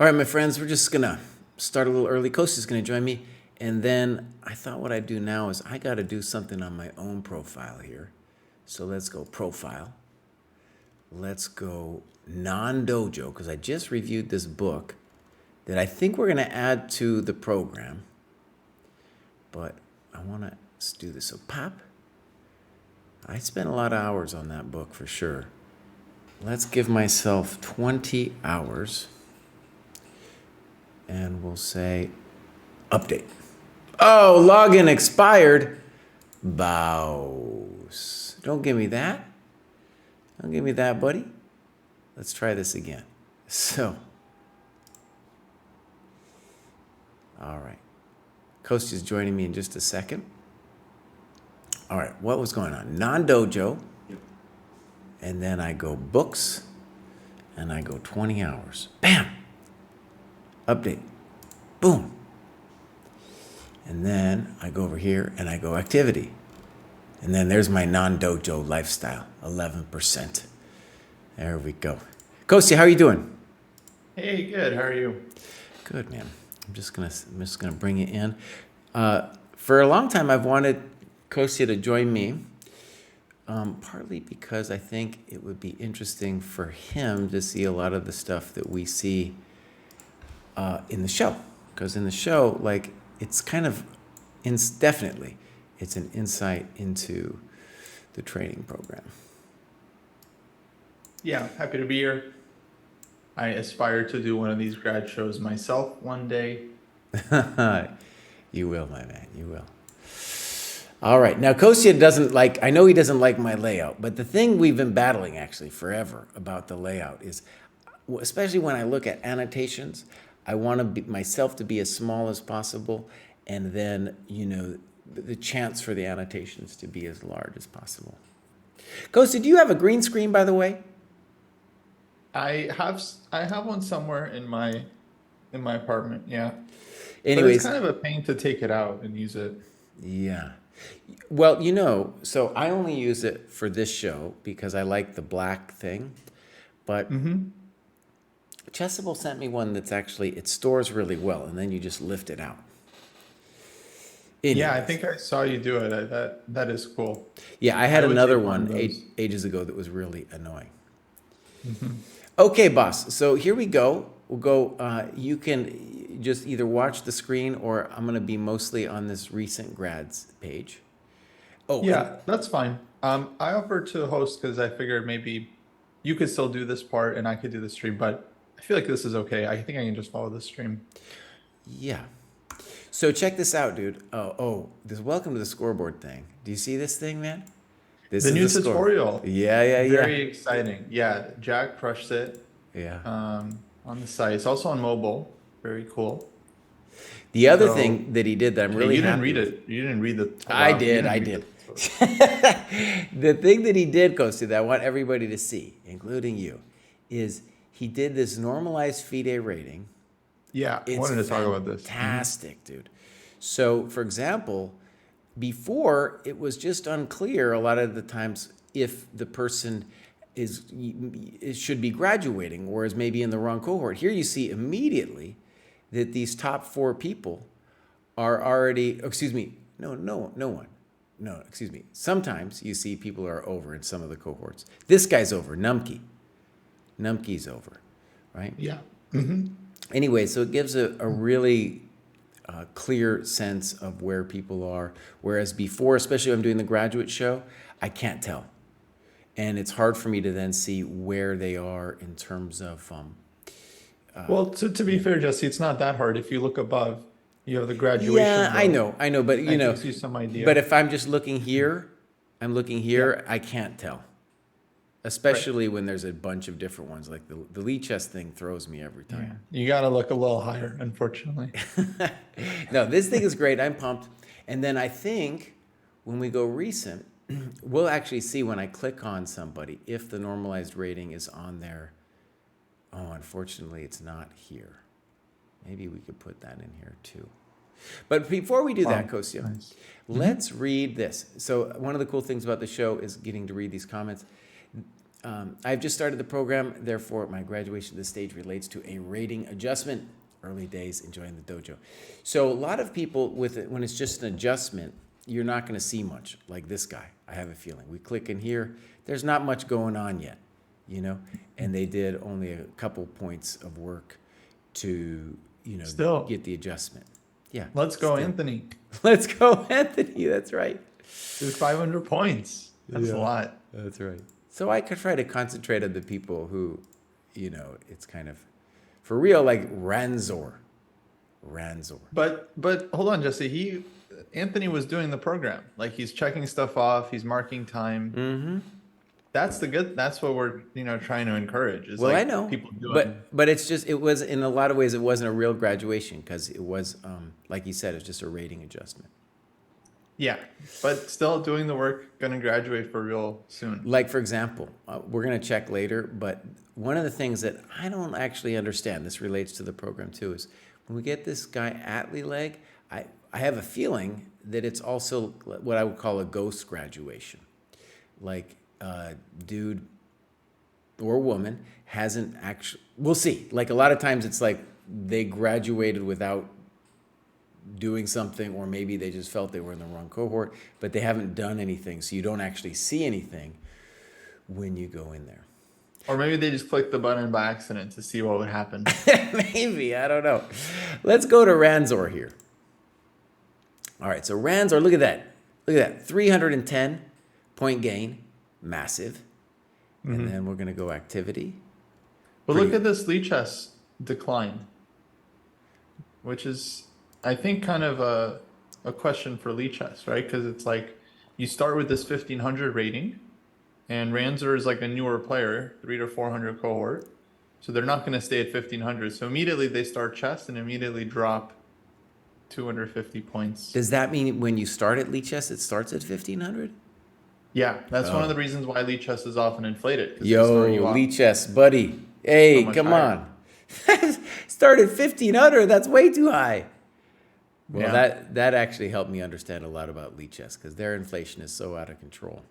All right, my friends, we're just going to start a little early. Kostya's going to join me. And then I thought what I'd do now is I got to do something on my own profile here. So let's go profile. Let's go non-dojo, because I just reviewed this book that I think we're going to add to the program. But I want to do this. So pop. I spent a lot of hours on that book for sure. Let's give myself 20 hours. And we'll say update. Oh, login expired. Bows. Don't give me that. Don't give me that, buddy. Let's try this again. So, all right. Kostya's joining me in just a second. All right, what was going on? Non-dojo. And then I go books. And I go 20 hours. Bam! Update. Boom. And then I go over here and I go activity. And then there's my non-dojo lifestyle, 11%. There we go. Kostya, how are you doing? Hey, good. How are you? Good, man. I'm just gonna bring you in. For a long time, I've wanted Kostya to join me, partly because I think it would be interesting for him to see a lot of the stuff that we see in the show. Because in the show, like, it's kind of definitely, it's an insight into the training program. Yeah, happy to be here. I aspire to do one of these grad shows myself one day. You will, my man, you will. All right, now Kostya doesn't like, I know he doesn't like my layout, but the thing we've been battling actually forever about the layout is, especially when I look at annotations, I want myself to be as small as possible, and then, you know, the chance for the annotations to be as large as possible. Kostya, do you have a green screen, by the way? I have one somewhere in my apartment, yeah. Anyways, but it's kind of a pain to take it out and use it. yeah. Well, you know, so I only use it for this show because I like the black thing, but Chessable sent me one that's actually, it stores really well, and then you just lift it out. Yeah, I Anyways. think I saw you do it. That is cool. Yeah, I had I would another take one one of those. ages ago that was really annoying. Okay, boss. So here we go. We'll go. You can just either watch the screen, or I'm going to be mostly on this recent grads page. Oh, Yeah, that's fine. I offered to host because I figured maybe you could still do this part and I could do the stream, but I feel like this is okay. I think I can just follow the stream. yeah. So check this out, dude. This welcome to the scoreboard thing. Do you see this thing, man? This The is new the score. tutorial. Yeah. Very exciting. Yeah, Jack crushed it Yeah. on the site. It's also on mobile. Very cool. The other So thing that he did that I'm really you didn't happy read with. it. You didn't read the. I Wow, you did. didn't I read did. the tutorial. The thing that he did, Kostya, that I want everybody to see, including you, is he did this normalized FIDE rating. Yeah, I It's wanted to talk about this. fantastic, dude. So, for example, before it was just unclear a lot of the times if the person should be graduating or is maybe in the wrong cohort. Here you see immediately that these top 4 people are already, excuse me, no one. No, excuse me. Sometimes you see people are over in some of the cohorts. This guy's over, Numke. Numke's over, right? Yeah. Anyway, so it gives a really clear sense of where people are. Whereas before, especially when I'm doing the graduate show, I can't tell. And it's hard for me to then see where they are in terms of... Well, to be fair, Jesse, it's not that hard. If you look above, you have the graduation. Yeah, I know, but you That know, gives you some idea. but if I'm just looking here, I can't tell. Especially when there's a bunch of different ones. Like the Lee chess thing throws me every time. You got to look a little higher, unfortunately. No, this thing is great. I'm pumped. And then I think when we go recent, we'll actually see when I click on somebody if the normalized rating is on there. Oh, unfortunately, it's not here. Maybe we could put that in here too. But before we do that, Kostya, Nice. let's read this. So one of the cool things about the show is getting to read these comments. I've just started the program, therefore my graduation to this stage relates to a rating adjustment. Early days, enjoying the dojo. So a lot of people with it, when it's just an adjustment, you're not going to see much. Like this guy, I have a feeling. We click in here, there's not much going on yet, you know. And they did only a couple points of work to, you know, Still. get the adjustment. Yeah. Let's go, still. Anthony. Let's go, Anthony. That's right. Dude, 500 points. That's a lot. That's right. So I could try to concentrate on the people who, you know, it's kind of for real, like Ranzor. But hold on, Jesse. Anthony was doing the program. Like he's checking stuff off. He's marking time. Mm-hmm. That's what we're trying to encourage. Is Well, like I know, people doing. but it's just it was in a lot of ways it wasn't a real graduation because it was like you said, it's just a rating adjustment. Yeah, but still doing the work. Gonna graduate for real soon. Like for example, we're gonna check later, but one of the things that I don't actually understand, this relates to the program too, is when we get this guy Atlee leg, I have a feeling that it's also what I would call a ghost graduation. Like dude or woman hasn't actually, we'll see. Like a lot of times it's like they graduated without doing something, or maybe they just felt they were in the wrong cohort, but they haven't done anything. So you don't actually see anything when you go in there. Or maybe they just clicked the button by accident to see what would happen. Maybe, I don't know. Let's go to Ranzor here. All right, so Ranzor, look at that. Look at that, 310 point gain, massive. And then we're gonna go activity. But look at this Lichess decline, which is, I think, kind of a question for Lichess, right? Because it's like you start with this 1500 rating, and Ranzor is like a newer player, 300 to 400 cohort, so they're not going to stay at 1500. So immediately they start chess and immediately drop 250 points. Does that mean when you start at Lichess, it starts at 1500? Yeah, that's one of the reasons why Lichess is often inflated. 'Cause they Yo, start you off Lichess, buddy. Hey, much come higher. on. Start at 1500, that's way too high. Well, Yeah. that actually helped me understand a lot about Lichess because their inflation is so out of control.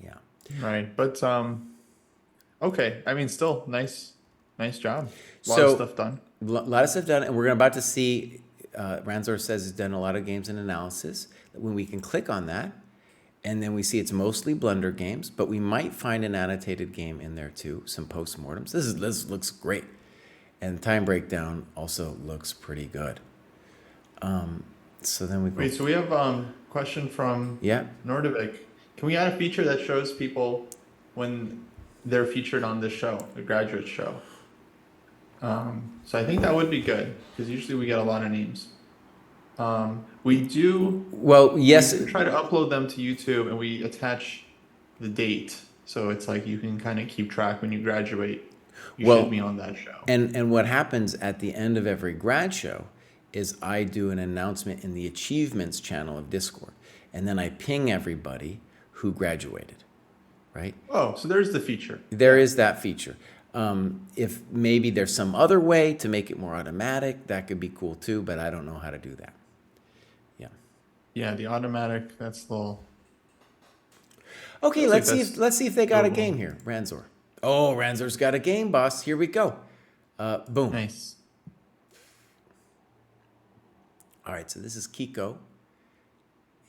Yeah. Right, but okay. I mean, still nice job. A lot So- of stuff done. A lot of stuff done, and we're about to see, Ranzor says he's done a lot of games and analysis. When we can click on that, and then we see it's mostly blunder games, but we might find an annotated game in there too, some postmortems. This looks great. And time breakdown also looks pretty good. So then we go. Wait, so we have question from Yeah. Nordovik. Can we add a feature that shows people when they're featured on this show, the graduate show? So I think that would be good because usually we get a lot of names. We do. Well, yes. We try to upload them to YouTube and we attach the date, so it's like you can kind of keep track when you graduate. You should be on that show. And what happens at the end of every grad show is I do an announcement in the achievements channel of Discord, and then I ping everybody who graduated, right? Oh, so there's the feature. There is that feature. If maybe there's some other way to make it more automatic, that could be cool too, but I don't know how to do that. Yeah. Yeah, the automatic, that's the little... Okay, let's see if they got a doable. game here. Ranzor. Oh, Ranzor's got a game, boss. Here we go. Boom. Nice. All right, so this is Kiko.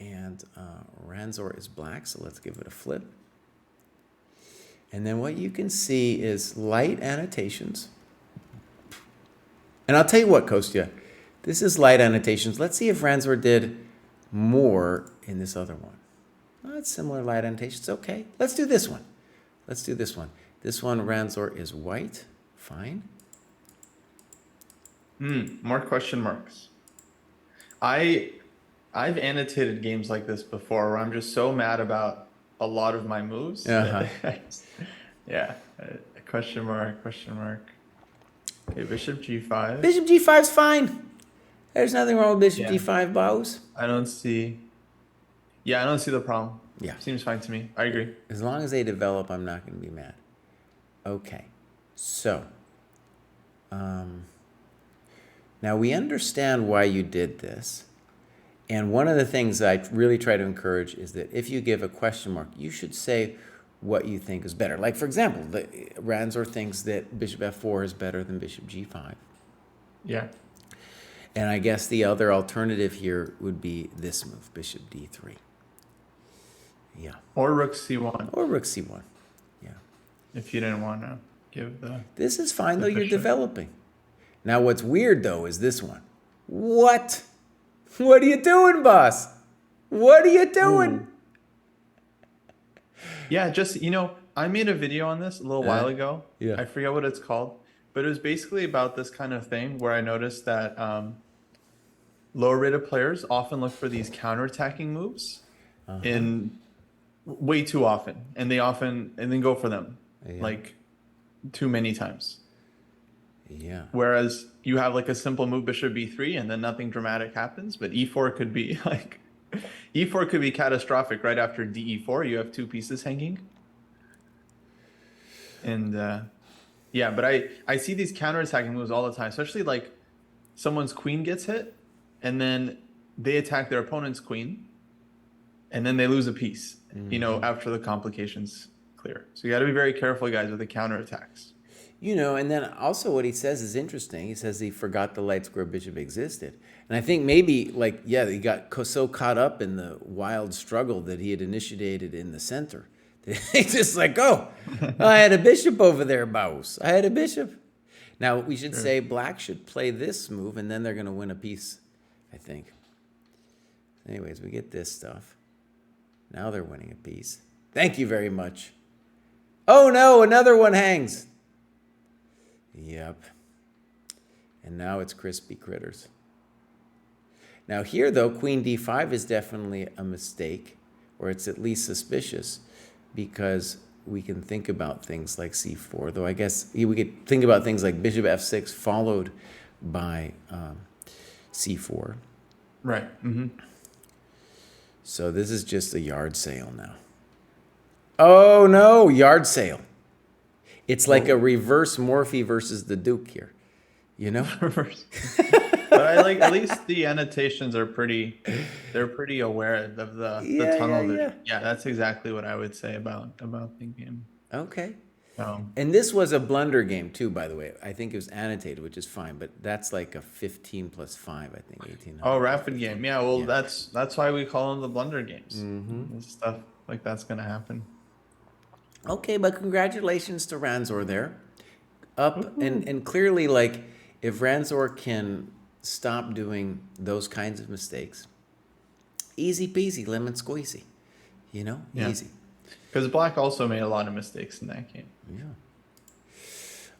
And Ranzor is black, so let's give it a flip. And then what you can see is light annotations. And I'll tell you what, Kostya, this is light annotations. Let's see if Ranzor did more in this other one. Oh, it's similar light annotations. Okay, let's do this one. Let's do this one. This one, Ranzor is white. Fine. More question marks. I've annotated games like this before where I'm just so mad about a lot of my moves. Yeah. Question mark. Okay, bishop g5. Bishop g5's fine. There's nothing wrong with bishop Yeah. g5, bows. I don't see the problem. Yeah. Seems fine to me. I agree. As long as they develop, I'm not going to be mad. Okay, so now we understand why you did this. And one of the things that I really try to encourage is that if you give a question mark, you should say what you think is better. Like, for example, Ranzor thinks that bishop f4 is better than bishop g5. Yeah. And I guess the other alternative here would be this move, bishop d3. Yeah. Or rook c1. Or rook c1. Yeah. If you didn't want to give the... This is fine, though. You're bishop. developing. Now, what's weird, though, is this one. What? What are you doing, boss? What are you doing? Ooh. Yeah, just, I made a video on this a little while ago. Yeah. I forget what it's called. But it was basically about this kind of thing where I noticed that lower rated players often look for these counterattacking moves in way too often. And then go for them like too many times. Yeah. Whereas you have like a simple move, bishop b3, and then nothing dramatic happens. But e4 could be like... e4 could be catastrophic right after de4. You have two pieces hanging. And yeah, but I see these counterattacking moves all the time, especially like someone's queen gets hit and then they attack their opponent's queen and then they lose a piece, after the complications clear. So you got to be very careful, guys, with the counterattacks. And then also what he says is interesting. He says he forgot the light square bishop existed. And I think maybe, he got so caught up in the wild struggle that he had initiated in the center. He's just like, I had a bishop over there, boss. I had a bishop. Now, we should say black should play this move, and then they're going to win a piece, I think. Anyways, we get this stuff. Now they're winning a piece. Thank you very much. Oh, no, another one hangs. Yep. And now it's crispy critters. Now here, though, queen d5 is definitely a mistake, or it's at least suspicious, because we can think about things like c4, though I guess we could think about things like bishop f6 followed by c4. Right. Mm-hmm. So this is just a yard sale now. Oh, no, yard sale. It's like a reverse Morphy versus the Duke here, Reverse. But I like, at least the annotations are they're pretty aware of the tunnel vision. Yeah, that's exactly what I would say about the game. Okay. And this was a blunder game too, by the way. I think it was annotated, which is fine, but that's like a 15 plus 5, I think, 18. Oh, rapid game. Yeah, well, that's why we call them the blunder games. Mm-hmm. Stuff like that's going to happen. Okay, but congratulations to Ranzor there. And clearly, if Ranzor can stop doing those kinds of mistakes, easy peasy, lemon squeezy, easy. Because black also made a lot of mistakes in that game. Yeah.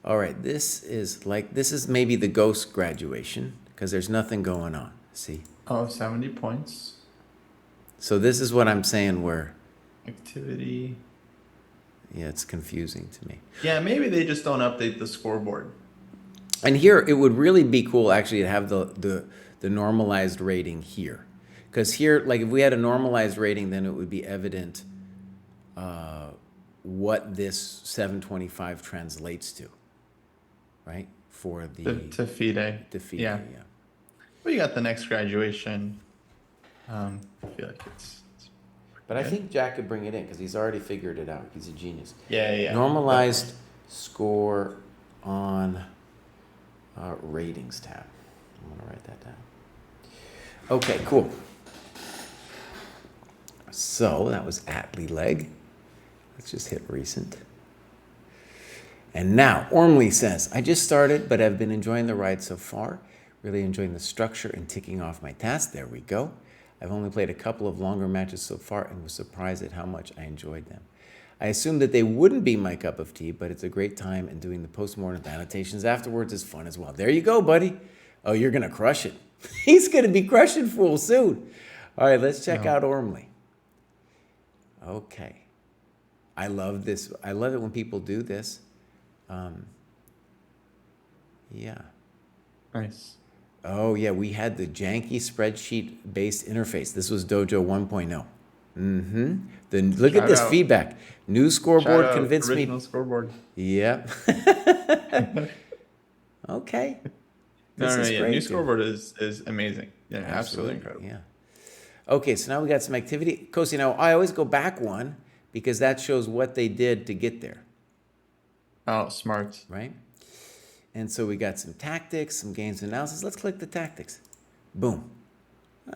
All right, this is maybe the ghost graduation, because there's nothing going on. See? Oh, 70 points. So this is what I'm saying where... Activity... Yeah, it's confusing to me. Yeah, maybe they just don't update the scoreboard. And here, it would really be cool, actually, to have the normalized rating here. Because here, if we had a normalized rating, then it would be evident what this 725 translates to, right? For the... To FIDE. To FIDE, yeah. Well, you got the next graduation. I feel like it's... But I think Jack could bring it in because he's already figured it out. He's a genius. Yeah. Normalized score on ratings tab. I'm going to write that down. Okay, cool. So that was Atlee leg. Let's just hit recent. And now Ormley says, I just started, but I've been enjoying the ride so far. Really enjoying the structure and ticking off my tasks. There we go. I've only played a couple of longer matches so far and was surprised at how much I enjoyed them. I assumed that they wouldn't be my cup of tea, but it's a great time, and doing the postmortem annotations afterwards is fun as well. There you go, buddy. Oh, you're going to crush it. He's going to be crushing Fool soon. All right, let's check out Ormley. Okay. I love this. I love it when people do this. Yeah. Nice. Oh, yeah, we had the janky spreadsheet-based interface. This was Dojo 1.0. Mm-hmm. Look at this feedback. New scoreboard convinced me. Original scoreboard. Yeah. Okay. No, new scoreboard is amazing. Yeah, absolutely incredible. Yeah. Okay, so now we got some activity. Kostya, now I always go back one, because that shows what they did to get there, Oh, smart. right? And so we got some tactics, some games analysis. Let's click the tactics. Boom.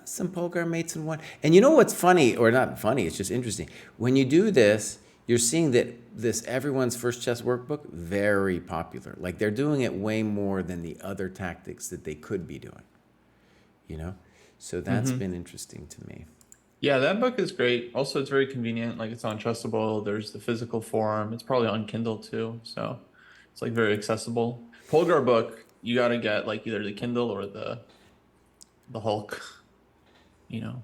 Some poker mates in one. And you know what's funny, or not funny, it's just interesting. When you do this, you're seeing that this everyone's first chess workbook, very popular. Like they're doing it way more than the other tactics that they could be doing, you know? So that's been interesting to me. Yeah, that book is great. Also, it's very convenient. Like it's on Trustable. There's the physical form. It's probably on Kindle too. So it's like very accessible. Polgar book, you gotta get like either the Kindle or the Hulk, you know,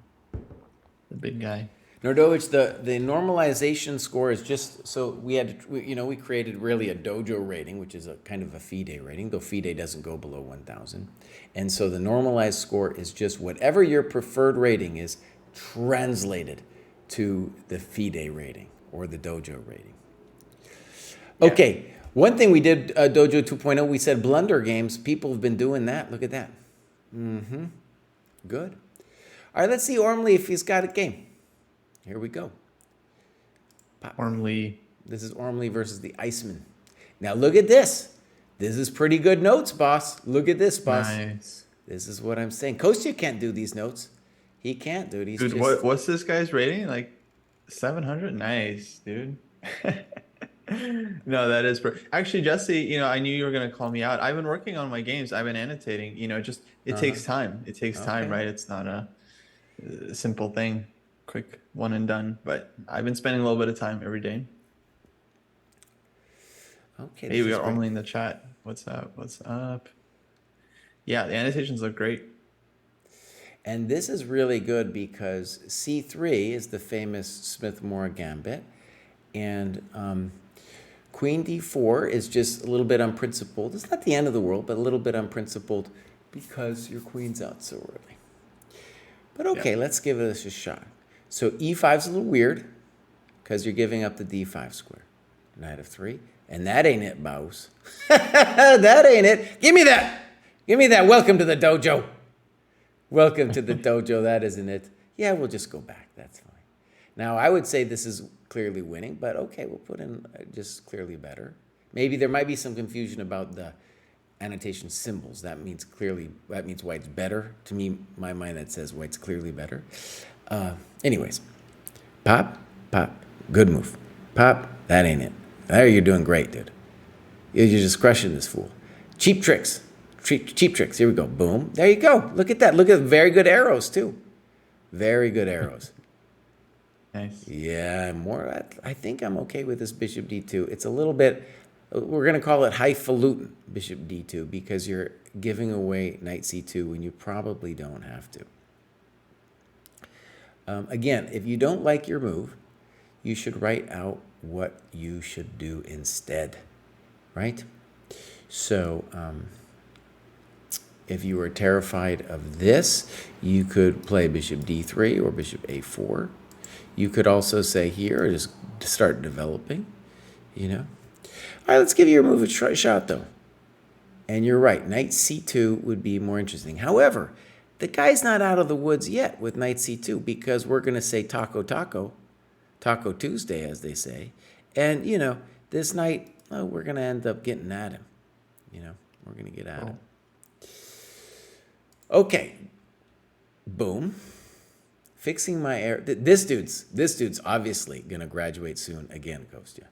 the big guy. Nordovich, the normalization score is just, so we had, we created really a dojo rating, which is a kind of a FIDE rating, though FIDE doesn't go below 1,000. And so the normalized score is just whatever your preferred rating is translated to the FIDE rating or the dojo rating. Okay, one thing we did, Dojo 2.0, we said blunder games. People have been doing that. Look at that. Good. All right, let's see Ormley if he's got a game. Here we go. Ormley. This is Ormley versus the Iceman. Now look at this. This is pretty good notes, boss. Look at this, boss. Nice. This is what I'm saying. Kostya can't do these notes. He can't, dude. He's Dude, just... what's this guy's rating? Like 700? Nice, dude. No, that is actually, Jesse, I knew you were gonna call me out. I've been working on my games. I've been annotating, just it takes time. It takes time, right? It's not a simple thing, quick one and done. But I've been spending a little bit of time every day. Okay. Hey, we got Ormley in the chat. What's up? What's up? Yeah, the annotations look great. And this is really good because C3 is the famous Smith-Morra gambit, and Queen D4 is just a little bit unprincipled. It's not the end of the world, but a little bit unprincipled because your queen's out so early. But okay, let's give this a shot. So E5 is a little weird because you're giving up the D5 square. Knight of 3. And that ain't it, boss. That ain't it. Give me that. Give me that. Welcome to the dojo. Welcome to the dojo. That isn't it. Yeah, we'll just go back. That's fine. Now, I would say this is clearly winning, but okay, we'll put in just clearly better. Maybe there might be some confusion about the annotation symbols. That means white's better. To me, my mind, that says white's clearly better. Anyways, pop, pop, good move. Pop, that ain't it. There, you're doing great, dude. You're just crushing this fool. Cheap tricks. Cheap tricks. Here we go. Boom. There you go. Look at that. Look at very good arrows, too. Very good arrows. Nice. Yeah, more. I think I'm okay with this bishop d2. It's a little bit, we're going to call it highfalutin bishop d2 because you're giving away knight c2 when you probably don't have to. Again, if you don't like your move, you should write out what you should do instead, right? So if you were terrified of this, you could play bishop d3 or bishop a4. You could also say here, just start developing, All right, let's give your move a shot, though. And you're right, knight c2 would be more interesting. However, the guy's not out of the woods yet with knight c2 because we're going to say Taco Tuesday, as they say. And, this knight, we're going to end up getting at him. We're going to get at him. Okay. Boom. Fixing my error. This dude's obviously going to graduate soon again, Kostya,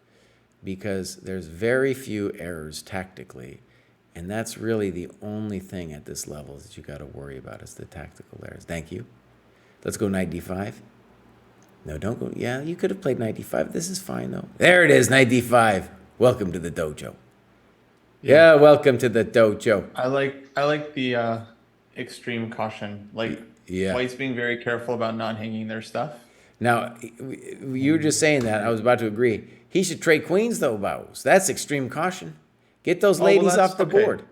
because there's very few errors tactically, and that's really the only thing at this level that you got to worry about is the tactical errors. Thank you. Let's go knight d5. No, don't go. Yeah, you could have played knight d5. This is fine, though. There it is, knight d5. Welcome to the dojo. Yeah, welcome to the dojo. I like the extreme caution. Like, white's being very careful about not hanging their stuff. Now, you were just saying that. I was about to agree. He should trade queens, though, Baus. That's extreme caution. Get those ladies off the board.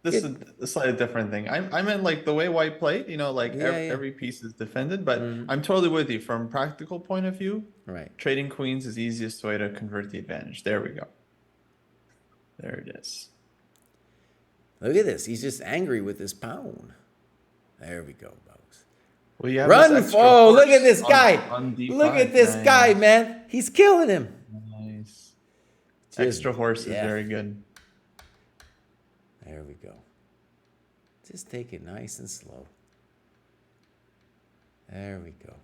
This is a slightly different thing. I meant like the way white played, every piece is defended, but I'm totally with you. From a practical point of view, right? Trading queens is the easiest way to convert the advantage. There we go. There it is. Look at this. He's just angry with his pawn. There we go, Baus. Well, you have this Run! extra Oh, look at horse this guy. on D5. Look at this guy, Nice. man. He's killing him. Nice. Just, Extra horse is yeah. very good. There we go. Just take it nice and slow. There we go.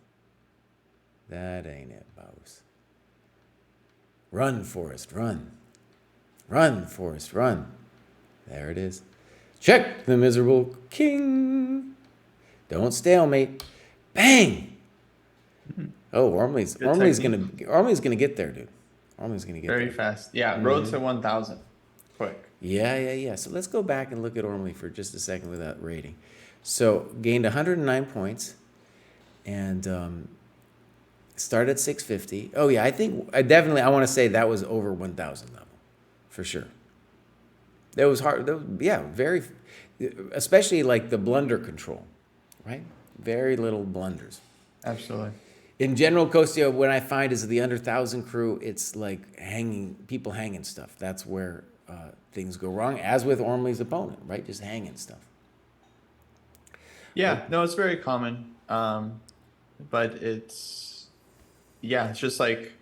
That ain't it, Bows. Run, Forrest, run. Run, Forrest, run. There it is. Check the miserable king. Don't stalemate. Bang! Oh, Ormley's gonna get there, dude. Ormley's gonna get Very there. fast. Yeah, road to 1,000. Quick. Yeah. So let's go back and look at Ormley for just a second without rating. So gained 109 points and started at 650. Oh yeah, I want to say that was over 1,000 level for sure. That was hard. Very, especially like the blunder control, right? Very little blunders. Absolutely. In general, Kostya, what I find is the under 1,000 crew, it's like people hanging stuff. That's where things go wrong, as with Ormley's opponent, right? Just hanging stuff. Yeah, no, it's very common. But it's just like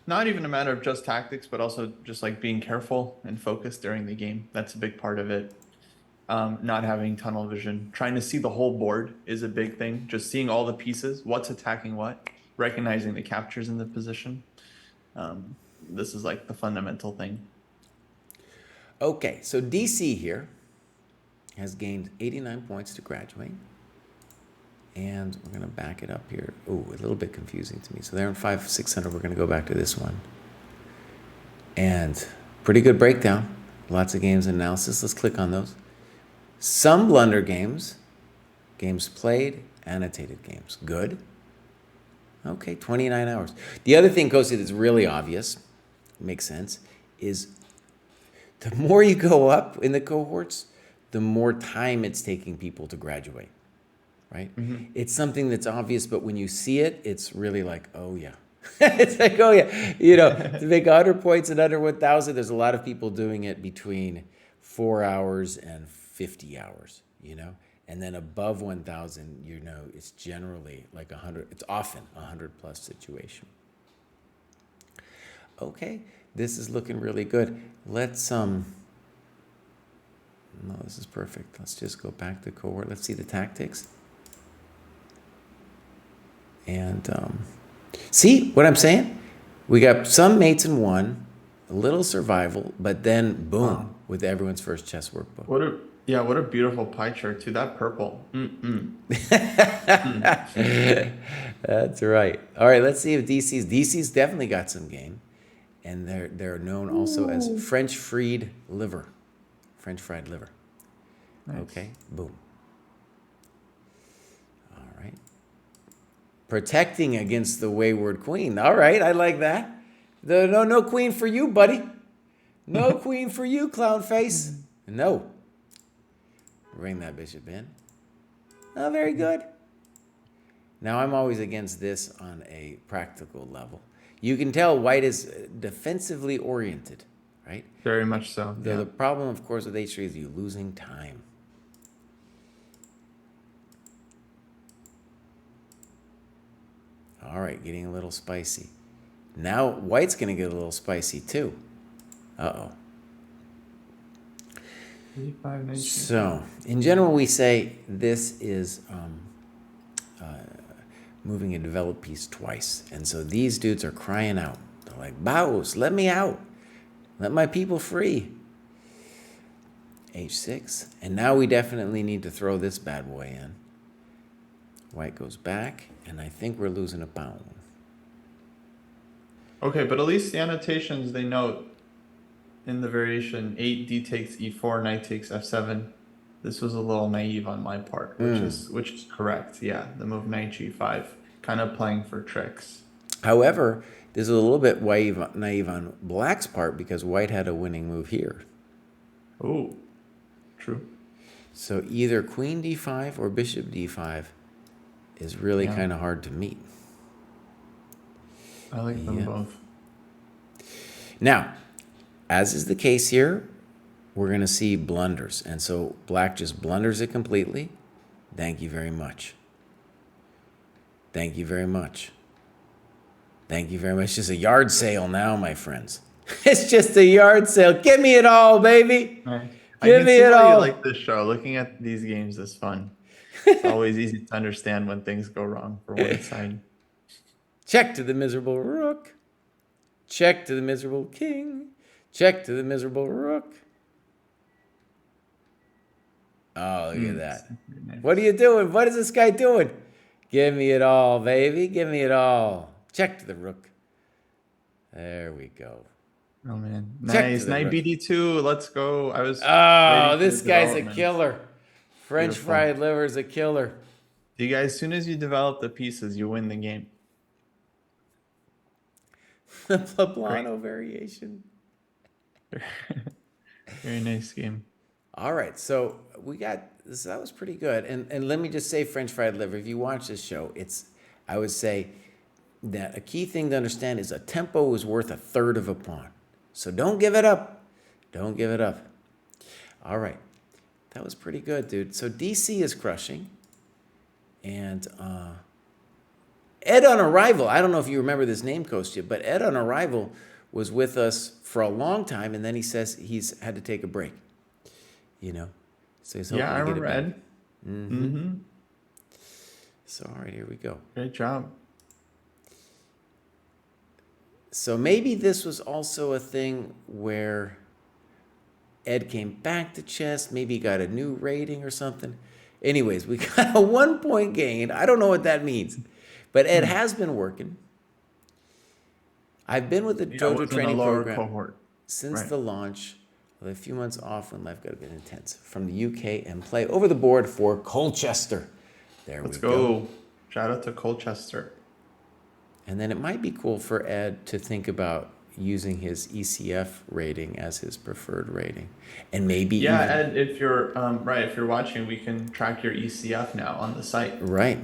not even a matter of just tactics, but also just like being careful and focused during the game. That's a big part of it. Not having tunnel vision, trying to see the whole board is a big thing. Just seeing all the pieces, what's attacking what, recognizing the captures in the position. This is like the fundamental thing. Okay, so DC here has gained 89 points to graduate. And we're going to back it up here. Oh, a little bit confusing to me. So they're in 600. We're going to go back to this one. And pretty good breakdown. Lots of games and analysis. Let's click on those. Some blunder games. Games played. Annotated games. Good. Okay, 29 hours. The other thing, Kostya, that's really obvious, makes sense, is the more you go up in the cohorts, the more time it's taking people to graduate. Right? Mm-hmm. It's something that's obvious, but when you see it, it's really like, oh yeah. It's like, oh yeah. To make 100 points and under 1,000, there's a lot of people doing it between 4 hours and 50 hours, And then above 1,000, it's generally like 100. It's often 100 plus situation. Okay, this is looking really good. Let's, no, this is perfect. Let's just go back to cohort. Let's see the tactics. And see what I'm saying? We got some mates in one, a little survival, but then boom, with everyone's first chess workbook. What a beautiful pie chart too. That purple. That's right. All right, let's see if DC's definitely got some game, and they're known also as French fried liver. Nice. Okay, boom. Protecting against the wayward queen. All right, I like that. No queen for you, buddy. No queen for you, clown face. No. Bring that bishop in. Oh, very good. Now, I'm always against this on a practical level. You can tell white is defensively oriented, right? Very much so. The problem, of course, with h3 is you losing time. All right, getting a little spicy. Now white's going to get a little spicy too. Uh-oh. So, in general, we say this is moving a developed piece twice. And so these dudes are crying out. They're like, Bows, let me out. Let my people free. H6. And now we definitely need to throw this bad boy in. White goes back, and I think we're losing a pawn. Okay, but at least the annotations, they note in the variation 8, d takes e4, knight takes f7. This was a little naive on my part, which is correct. Yeah, the move knight g5, kind of playing for tricks. However, this is a little bit naive on black's part because white had a winning move here. Oh, true. So either queen d5 or bishop d5 is really kind of hard to meet. I like them both. Now, as is the case here, we're going to see blunders. And so black just blunders it completely. Thank you very much. Thank you very much. Thank you very much. It's just a yard sale now, my friends. It's just a yard sale. Give me it all, baby. Nice. I Give can me see it why you all. like this show. Looking at these games is fun. It's always easy to understand when things go wrong for one side. Check to the miserable rook. Check to the miserable king. Check to the miserable rook. Oh, look at that. Nice. What are you doing? What is this guy doing? Give me it all, baby. Give me it all. Check to the rook. There we go. Oh man, Check to nice. the Knight rook. BD2. Let's go. I was Oh, waiting for this the guy's a developments. killer. French Beautiful. fried liver is a killer. You guys, as soon as you develop the pieces, you win the game. The Poblano variation. Very nice game. All right, so we got this. That was pretty good. And let me just say, French fried liver. If you watch this show, I would say that a key thing to understand is a tempo is worth a third of a pawn. So don't give it up. Don't give it up. All right, that was pretty good, dude. So DC is crushing, and Ed on Arrival. I don't know if you remember this name, Kostya, but Ed on Arrival was with us for a long time, and then he says he's had to take a break. You know, so he's hoping Yeah, I to get it remember back. Ed. Mm-hmm. So all right, here we go. Great job. So maybe this was also a thing where Ed came back to chess, maybe got a new rating or something. Anyways, we got a 1 point gain. I don't know what that means, but Ed has been working. I've been with the Dojo training program cohort. since the launch, with a few months off when life got a bit intense. From the UK and play over the board for Colchester. Let's go. Shout out to Colchester. And then it might be cool for Ed to think about using his ECF rating as his preferred rating, and maybe Ed, if you're if you're watching, we can track your ECF now on the site. Right.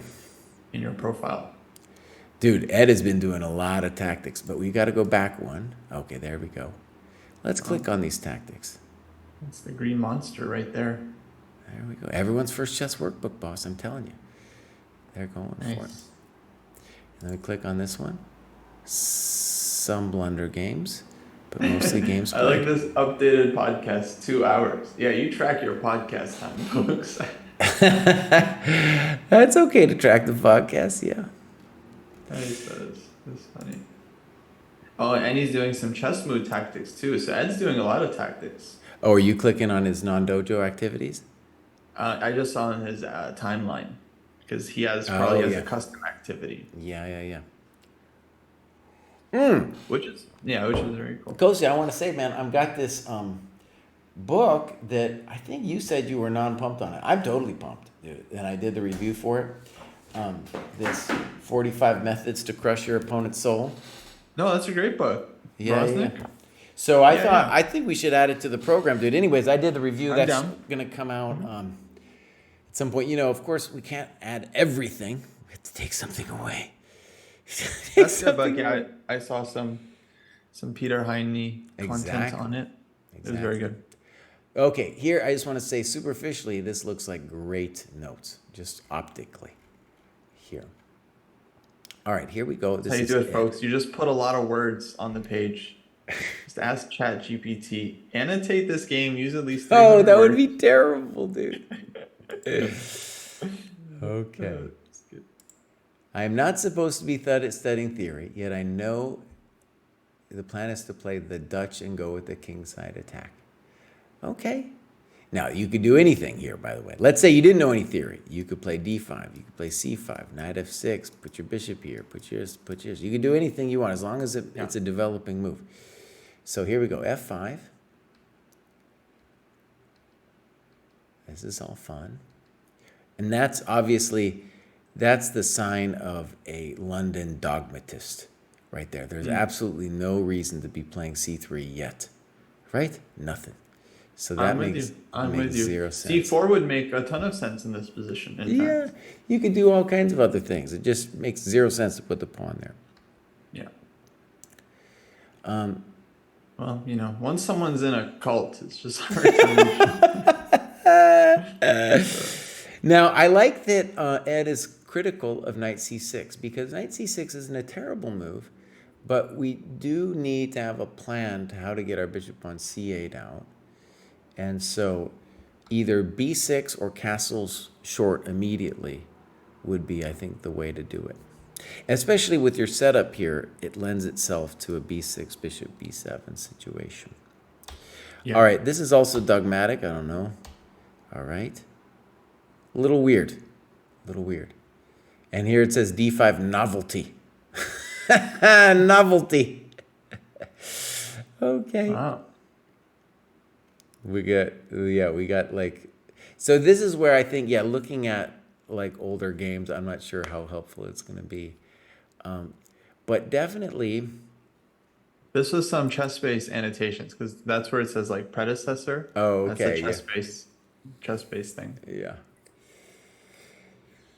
In your profile. Dude, Ed has been doing a lot of tactics, but we got to go back one. Okay, there we go. Let's click on these tactics. That's the green monster right there. There we go. Everyone's first chess workbook, boss. I'm telling you, they're going for it. And then we click on this one. Some blunder games, but mostly games I like this updated podcast, 2 hours. Yeah, you track your podcast time, folks. That's okay to track the podcast, yeah. Nice, that's funny. Oh, and he's doing some chess mood tactics too. So Ed's doing a lot of tactics. Oh, are you clicking on his non-dojo activities? I just saw in his timeline because he has a custom activity. Yeah. Which is very cool. Kostya, I want to say, man, I've got this book that I think you said you were non-pumped on it. I'm totally pumped, dude. And I did the review for it. This 45 Methods to Crush Your Opponent's Soul. No, that's a great book. Yeah. So I think we should add it to the program, dude. Anyways, I did the review. That's going to come out at some point. You know, of course, we can't add everything. We have to take something away. That's good, but yeah, I saw some Peter Heine content on it. It was very good. Okay, here I just want to say superficially, this looks like great notes, just optically. Here. All right, here we go. That's how you do it, folks. You just put a lot of words on the page. Just ask ChatGPT, annotate this game, use at least 300 Oh, that words. would be terrible, dude. Okay. I am not supposed to be studying theory, yet I know the plan is to play the Dutch and go with the kingside attack. Okay. Now, you could do anything here, by the way. Let's say you didn't know any theory. You could play d5. You could play c5, knight f6, put your bishop here, put yours. You could do anything you want as long as it's a developing move. So here we go, f5. This is all fun. And that's the sign of a London dogmatist right there. There's absolutely no reason to be playing c3 yet, right? Nothing. So that makes zero sense. c4 would make a ton of sense in this position. Yeah, you could do all kinds of other things. It just makes zero sense to put the pawn there. Yeah. Well, you know, once someone's in a cult, it's just hard to reach. Now, I like that Ed is critical of knight c6 because knight c6 isn't a terrible move, but we do need to have a plan to how to get our bishop on c8 out. And so either b6 or castles short immediately would be, I think, the way to do it. Especially with your setup here, it lends itself to a b6, bishop b7 situation. Yeah. All right, this is also dogmatic. I don't know. All right. A little weird. A little weird. And here it says d5 novelty. Novelty. Okay. Wow. We got like, so this is where I think, looking at like older games, I'm not sure how helpful it's going to be. But definitely. This was some chess-based annotations because that's where it says like predecessor. Oh, okay. That's the chess-based thing. Yeah.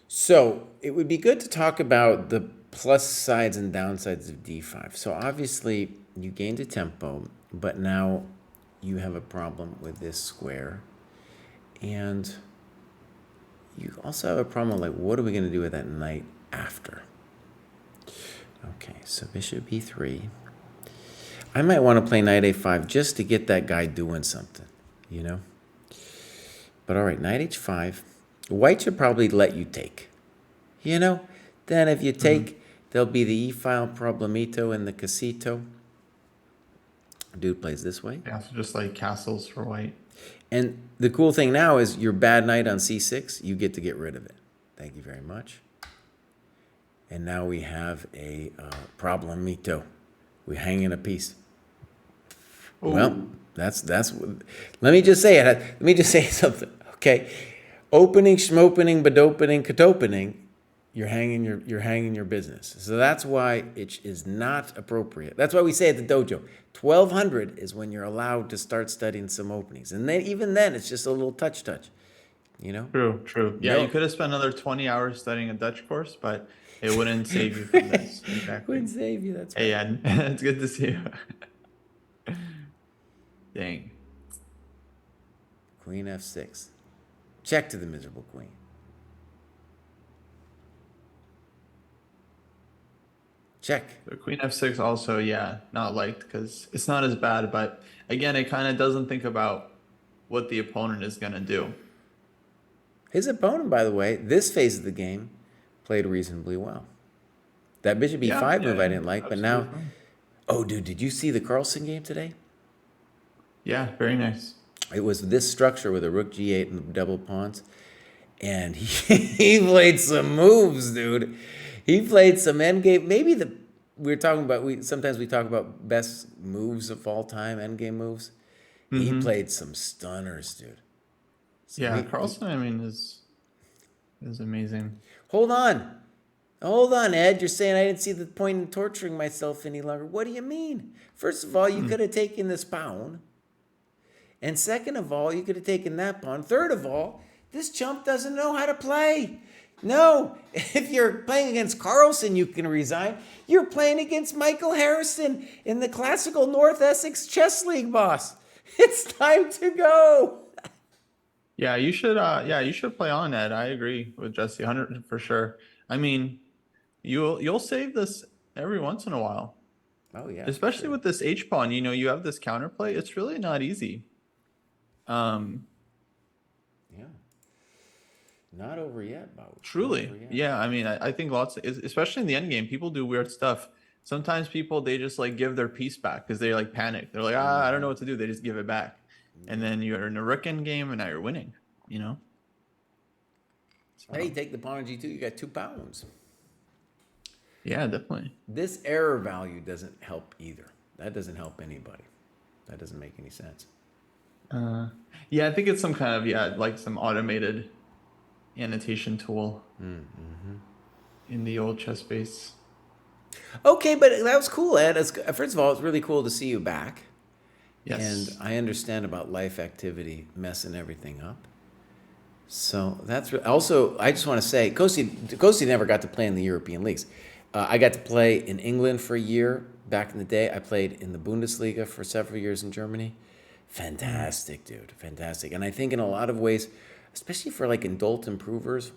So it would be good to talk about the plus sides and downsides of d5. So obviously you gained a tempo, but now you have a problem with this square. And you also have a problem like, what are we going to do with that knight after? Okay, so bishop e3. I might want to play knight a5 just to get that guy doing something, you know? But all right, knight h5. White should probably let you take, you know? Then if you take, there'll be the e-file problemito and the casito. Dude plays this way. Yeah, so just like castles for white. And the cool thing now is your bad knight on c6, you get to get rid of it. Thank you very much. And now we have a problemito. We're hanging a piece. Ooh. Well, that's. Let me just say it. Let me just say something. Okay, opening, schmopening, bedopening, katopening. You're hanging your business. So that's why it is not appropriate. That's why we say at the dojo, 1200 is when you're allowed to start studying some openings, and then even then it's just a little touch. You know. True. Yeah, you could have spent another 20 hours studying a Dutch course, but it wouldn't save you from this. Exactly. Wouldn't save you. That's right. Hey, yeah, it's good to see you. Dang. Queen f6. Check to the miserable queen. Check. So queen f6 also, not liked because it's not as bad, but again, it kind of doesn't think about what the opponent is going to do. His opponent, by the way, this phase of the game played reasonably well. That bishop e5 move I didn't like, but now... Oh, dude, did you see the Carlsen game today? Yeah, very nice. It was this structure with a rook g8 and the double pawns. And he played some moves, dude. He played some endgame. Maybe sometimes we talk about best moves of all time, endgame moves. He played some stunners, dude. So Carlsen, I mean, is amazing. Hold on, Ed. You're saying I didn't see the point in torturing myself any longer. What do you mean? First of all, you could have taken this pawn. And second of all, you could have taken that pawn. Third of all, this chump doesn't know how to play. No, if you're playing against Carlsen, you can resign. You're playing against Michael Harrison in the classical North Essex Chess League, boss. It's time to go. Yeah, you should play on, Ed. I agree with Jesse 100 for sure. I mean, you'll save this every once in a while. Oh yeah. Especially with this H pawn, you have this counterplay. It's really not easy. Yeah. Not over yet, Bo. Truly. Yeah, I mean, I think especially in the end game, people do weird stuff. Sometimes they just like give their piece back because they like panic. They're like, I don't know what to do. They just give it back. And then you're in a rook end game and now you're winning, So, hey, take the pawn on g2, you got 2 pounds. Yeah, definitely. This error value doesn't help either. That doesn't help anybody. That doesn't make any sense. Yeah, I think it's some kind of, like some automated annotation tool in the old chess base. Okay, but that was cool, Ed. First of all, it's really cool to see you back. Yes. And I understand about life activity messing everything up. So that's also, I just want to say, Kostya never got to play in the European leagues. I got to play in England for a year back in the day. I played in the Bundesliga for several years in Germany. Fantastic, dude. Fantastic. And I think in a lot of ways, especially for like adult improvers,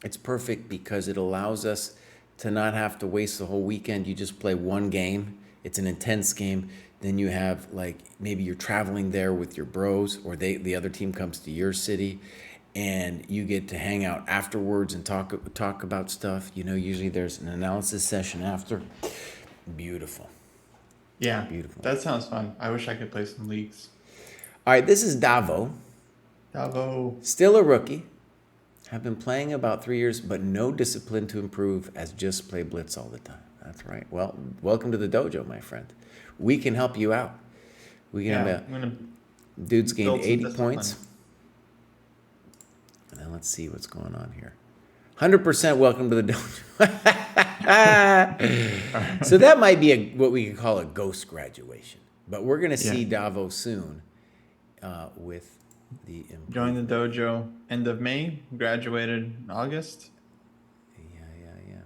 It's perfect because it allows us to not have to waste the whole weekend. You just play one game. It's an intense game. Then you have like maybe you're traveling there with your bros, or the other team comes to your city, and you get to hang out afterwards and talk about stuff. You know, usually there's an analysis session after. Beautiful. Yeah, Beautiful. that sounds fun. I wish I could play some leagues. All right, this is Davo. Davo. Still a rookie. Have been playing about 3 years, but no discipline to improve, as just play blitz all the time. That's right. Well, welcome to the dojo, my friend. We can help you out. We can Yeah, I'm gonna dude's gained build some 80 discipline. points. And then let's see what's going on here. 100% welcome to the dojo. So that might be what we could call a ghost graduation. But we're going to see Davo soon with the... Joined the dojo end of May, graduated in August. Yeah.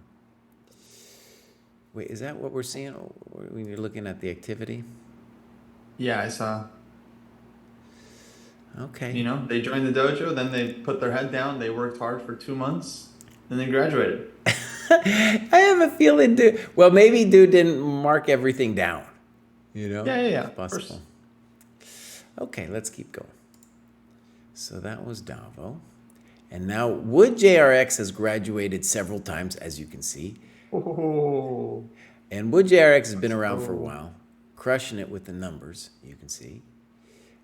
Wait, is that what we're seeing when you're looking at the activity? Yeah, I saw. Okay. You know, they joined the dojo, then they put their head down, they worked hard for 2 months, then they graduated. I have a feeling, dude. Well, maybe dude didn't mark everything down. You know? Yeah. It's possible. Okay, let's keep going. So that was Davo. And now Wood JRX has graduated several times, as you can see. Oh. And Wood JRX has been around for a while, crushing it with the numbers, you can see.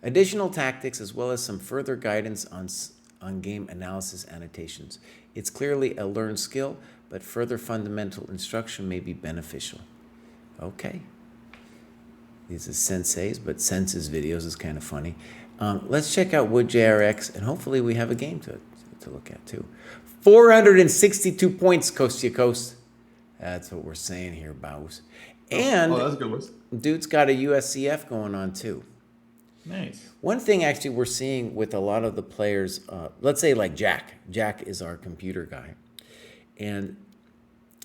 Additional tactics, as well as some further guidance on game analysis annotations. It's clearly a learned skill, but further fundamental instruction may be beneficial. Okay. These are senseis, but senses videos is kind of funny. Let's check out Wood JRX, and hopefully we have a game to look at too. 462 points, coast to coast. That's what we're saying here, Baus. And that's good. Dude's got a USCF going on too. Nice. One thing actually we're seeing with a lot of the players, let's say like Jack. Jack is our computer guy. And,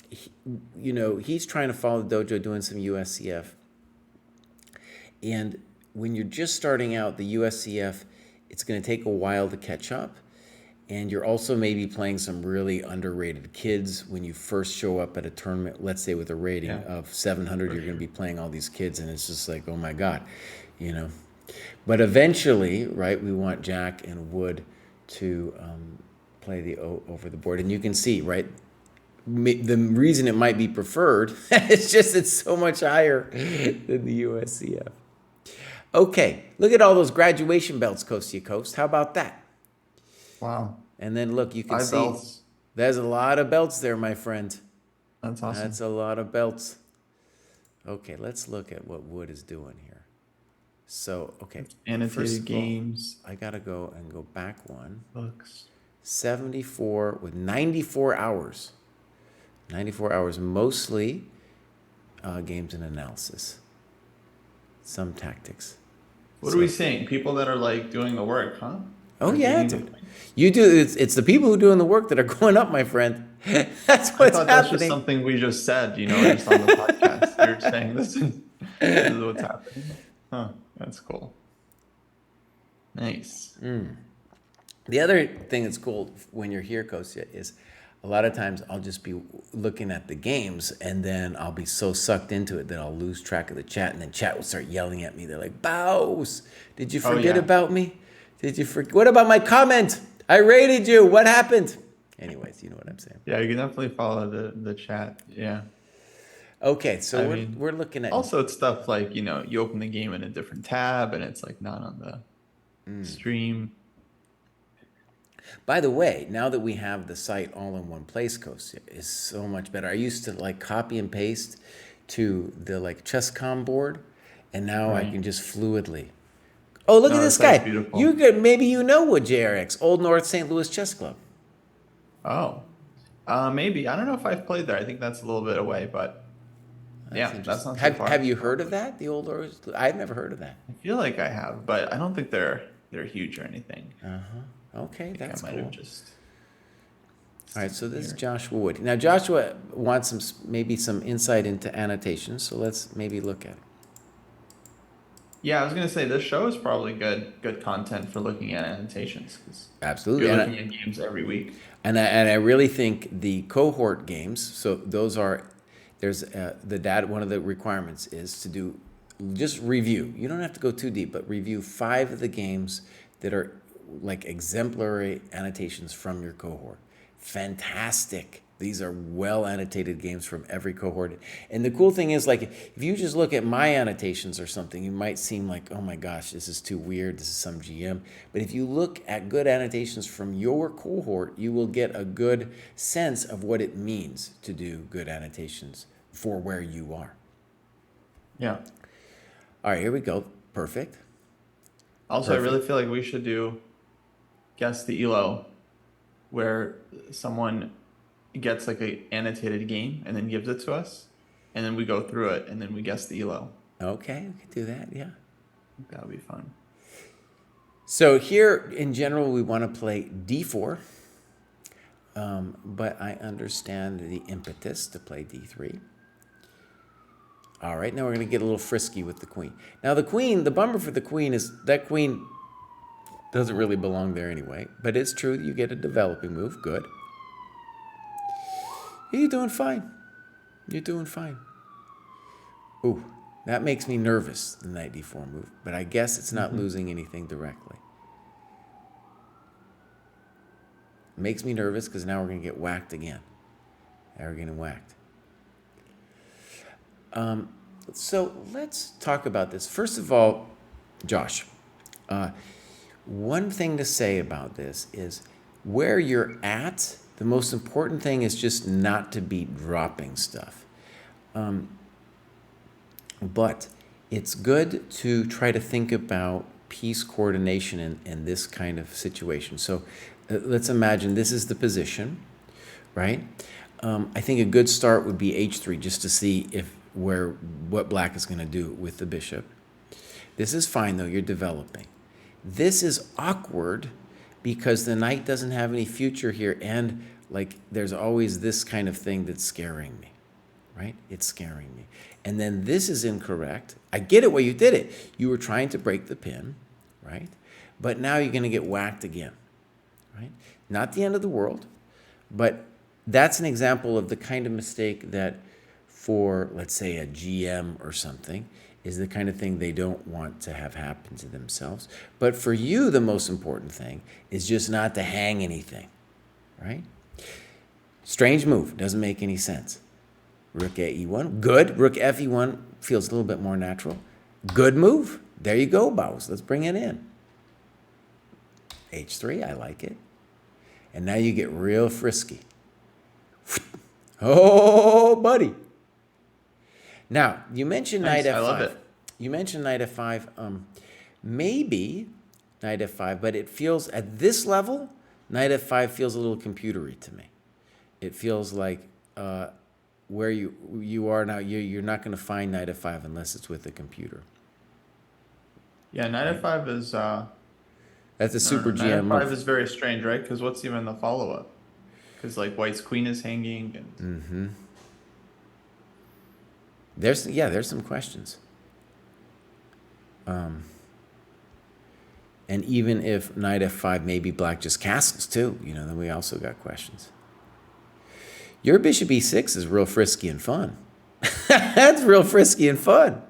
he's trying to follow the dojo doing some USCF. And when you're just starting out, the USCF, it's going to take a while to catch up. And you're also maybe playing some really underrated kids when you first show up at a tournament, let's say with a rating of 700, you're going to be playing all these kids. And it's just like, oh my God, But eventually, right, we want Jack and Wood to play the over the board. And you can see, right, the reason it might be preferred is just it's so much higher than the USCF. Okay, look at all those graduation belts coast to coast. How about that? Wow. And then look, you can 5 see belts. There's a lot of belts there, my friend. That's awesome. That's a lot of belts. Okay, let's look at what Wood is doing here. So, okay. Annotated games. I got to go back one. Books. 74 with 94 hours. 94 hours, mostly games and analysis. Some tactics. What are we saying? People that are like doing the work, huh? Oh yeah, dude. You do. It's the people who are doing the work that are going up, my friend. That's what's happening. That's just something we just said, just on the podcast. You're saying this is what's happening. Huh. That's cool. Nice. The other thing that's cool when you're here, Kostya, is a lot of times I'll just be looking at the games and then I'll be so sucked into it that I'll lose track of the chat, and then chat will start yelling at me. They're like, Baus, did you forget about me? Did you forget? What about my comment? I rated you. What happened? Anyways, you know what I'm saying. Yeah, you can definitely follow the chat. Yeah. Okay, so we're looking at... Also, it's stuff like, you open the game in a different tab and it's like not on the stream. By the way, now that we have the site all in one place, Kostya, is so much better. I used to like copy and paste to the like ChessCom board, and now I can just fluidly... Oh, look at this guy. Beautiful. You could, maybe Wood JRX, Old North St. Louis Chess Club. Oh, maybe. I don't know if I've played there. I think that's a little bit away, but that's not so far. Have you heard of that? The Old North? I've never heard of that. I feel like I have, but I don't think they're huge or anything. Okay, that's cool. All right, so this is Joshua Wood. Now, Joshua wants maybe some insight into annotations, so let's maybe look at it. Yeah, I was gonna say this show is probably good content for looking at annotations because Absolutely. you're looking at games every week. And I really think the cohort games. So those are there's the data. One of the requirements is to do just review. You don't have to go too deep, but review 5 of the games that are like exemplary annotations from your cohort. Fantastic. These are well annotated games from every cohort. And the cool thing is, like, if you just look at my annotations or something, you might seem like, oh my gosh, this is too weird. This is some GM. But if you look at good annotations from your cohort, you will get a good sense of what it means to do good annotations for where you are. Yeah. All right, here we go. Perfect. Also, I really feel like we should do guess the elo, where someone gets like a annotated game and then gives it to us, and then we go through it and then we guess the elo. Okay, we can do that. Yeah. That would be fun. So here, in general, we want to play d4, but I understand the impetus to play d3. All right, now we're going to get a little frisky with the queen. Now the queen, the bummer for the queen is that queen doesn't really belong there anyway, but it's true that you get a developing move. Good. You're doing fine. You're doing fine. Ooh, that makes me nervous, the knight d4 move, but I guess it's not losing anything directly. Makes me nervous because now we're going to get whacked again. Now we're getting whacked. So let's talk about this. First of all, Josh, one thing to say about this is where you're at, the most important thing is just not to be dropping stuff. But it's good to try to think about piece coordination in this kind of situation. So let's imagine this is the position, right? I think a good start would be h3 just to see what black is going to do with the bishop. This is fine though, you're developing. This is awkward because the knight doesn't have any future here, and like there's always this kind of thing that's scaring me, right? It's scaring me. And then this is incorrect. I get it why you did it. You were trying to break the pin, right? But now you're going to get whacked again, right? Not the end of the world, but that's an example of the kind of mistake that for, let's say, a GM or something, is the kind of thing they don't want to have happen to themselves. But for you, the most important thing is just not to hang anything, right? Strange move, doesn't make any sense. Rook a e1, good. Rook f e1 feels a little bit more natural. Good move. There you go, Baus. Let's bring it in. h3, I like it. And now you get real frisky. Oh, buddy. Now, you mentioned knight f5. I love it. You mentioned knight f5. Maybe knight f5, but it feels, at this level, knight f5 feels a little computery to me. It feels like where you are now, you're not going to find knight f5 unless it's with a computer. Yeah, knight f5 is... That's a super GM knight move. f5 is very strange, right? Because what's even the follow-up? Because like white's queen is hanging and... There's some questions. And even if knight f5, maybe black just castles too, then we also got questions. Your bishop e6 is real frisky and fun. That's real frisky and fun.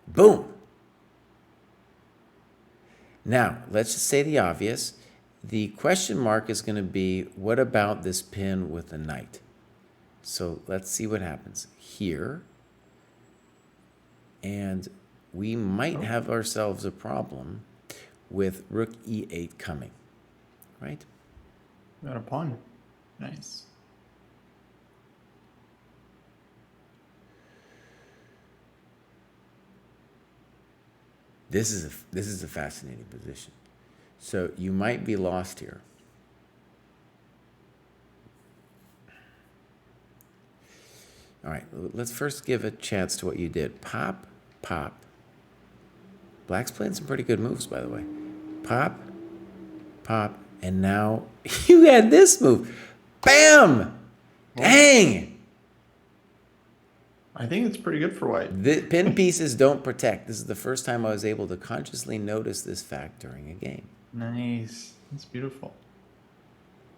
Boom. Now, let's just say the obvious. The question mark is going to be, what about this pin with the knight? So let's see what happens here. And we might have ourselves a problem with rook e8 coming, right? Got a pawn. Nice. This is a fascinating position. So you might be lost here. All right, let's first give a chance to what you did. Pop, pop. Black's playing some pretty good moves, by the way. Pop, pop, and now you had this move. Bam! Dang! I think it's pretty good for white. The pin pieces don't protect. This is the first time I was able to consciously notice this fact during a game. Nice. That's beautiful.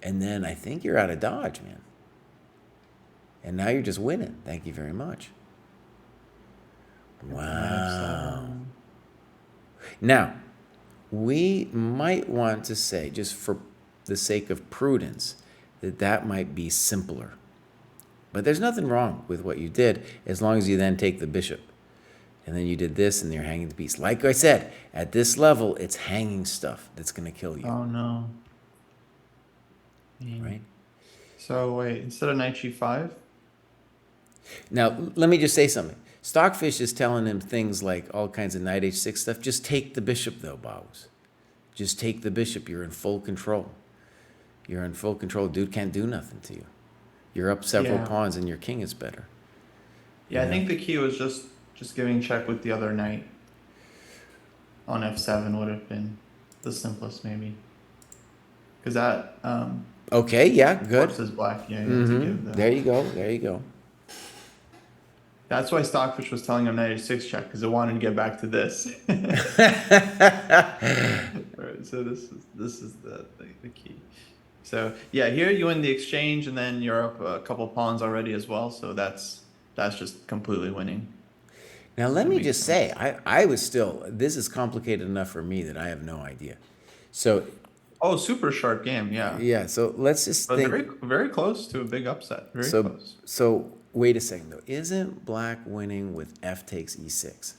And then I think you're out of dodge, man. And now you're just winning. Thank you very much. Wow. Now, we might want to say, just for the sake of prudence, that might be simpler. But there's nothing wrong with what you did as long as you then take the bishop. And then you did this and you're hanging the piece. Like I said, at this level, it's hanging stuff that's going to kill you. Oh, no. Right? So, wait, instead of knight g5? Now, let me just say something. Stockfish is telling him things like all kinds of knight h6 stuff. Just take the bishop, though, Baus. Just take the bishop. You're in full control. You're in full control. Dude can't do nothing to you. You're up several pawns and your king is better. Yeah, I think the key was just giving check with the other knight on f7 would have been the simplest, maybe. Because that... okay, yeah, good. forces black. Yeah, you have to give the... There you go. There you go. That's why Stockfish was telling him knight h6 check, because it wanted to get back to this. Alright, so this is the key. So yeah, here you win the exchange, and then you're up a couple pawns already as well. So that's just completely winning. Now let me just say, I was still, this is complicated enough for me that I have no idea. So oh, super sharp game, yeah. Yeah, so let's just But think. very very close to a big upset. Very so close. so wait a second though. Isn't black winning with f takes e6?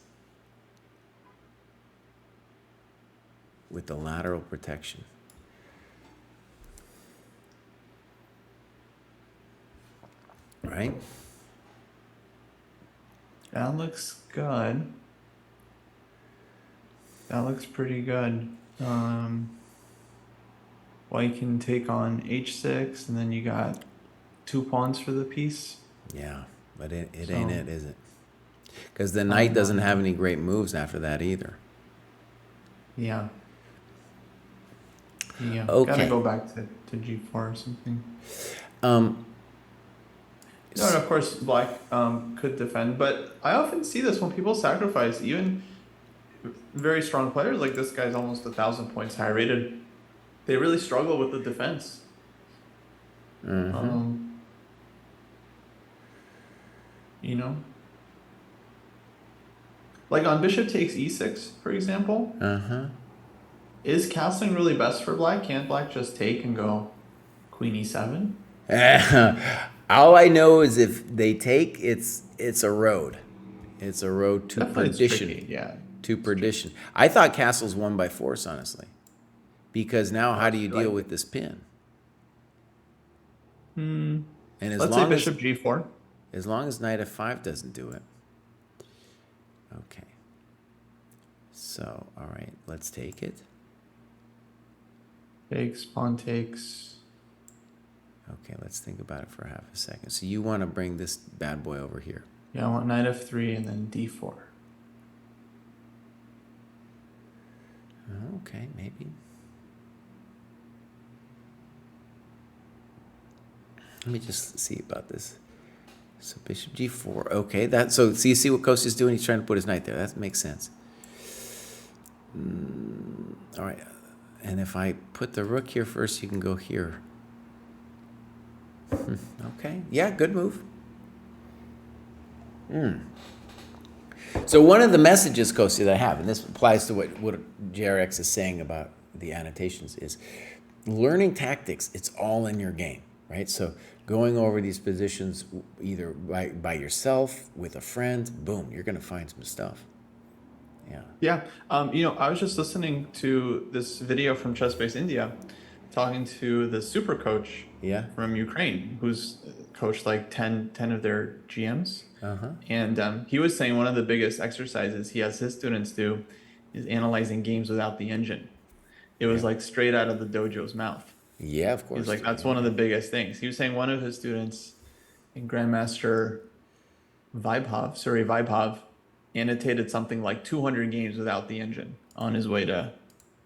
With the lateral protection. Right? That looks good. That looks pretty good. White can take on h6, and then you got 2 pawns for the piece. Yeah, but it ain't it, is it? Because the knight doesn't have any great moves after that either. Yeah. Yeah. Okay. Gotta go back to g4 or something. No, and of course, black could defend, but I often see this when people sacrifice, even very strong players, like this guy's almost 1,000 points high rated, they really struggle with the defense. You know? Like on bishop takes e6, for example, is castling really best for black? Can't black just take and go queen e7? All I know is if they take, it's a road. It's a road to Definitely perdition. tricky, yeah. To perdition. I thought castles won by force, honestly. Because now how do you deal with this pin? And as Let's say long bishop g4. as long as knight f5 doesn't do it. Okay. So, all right, let's take it. Takes, pawn takes. Okay, let's think about it for half a second. So you want to bring this bad boy over here. Yeah, I want knight f3 and then d4. Okay, maybe. Let me just see about this. So bishop g4. Okay, so you see what Kostya's doing? He's trying to put his knight there. That makes sense. All right. And if I put the rook here first, you can go here. Okay. Yeah, good move. So one of the messages, Kostya, that I have, and this applies to what JRX is saying about the annotations, is learning tactics, it's all in your game, right? So going over these positions either by yourself, with a friend, boom, you're going to find some stuff. Yeah. Yeah. You know, I was just listening to this video from Chess Base India talking to the super coach from Ukraine, who's coached like 10 of their GMs. And he was saying one of the biggest exercises he has his students do is analyzing games without the engine. It was like straight out of the dojo's mouth. Yeah, of course. He's like, that's one of the biggest things. He was saying one of his students in Grandmaster Vaibhav, annotated something like 200 games without the engine on his way to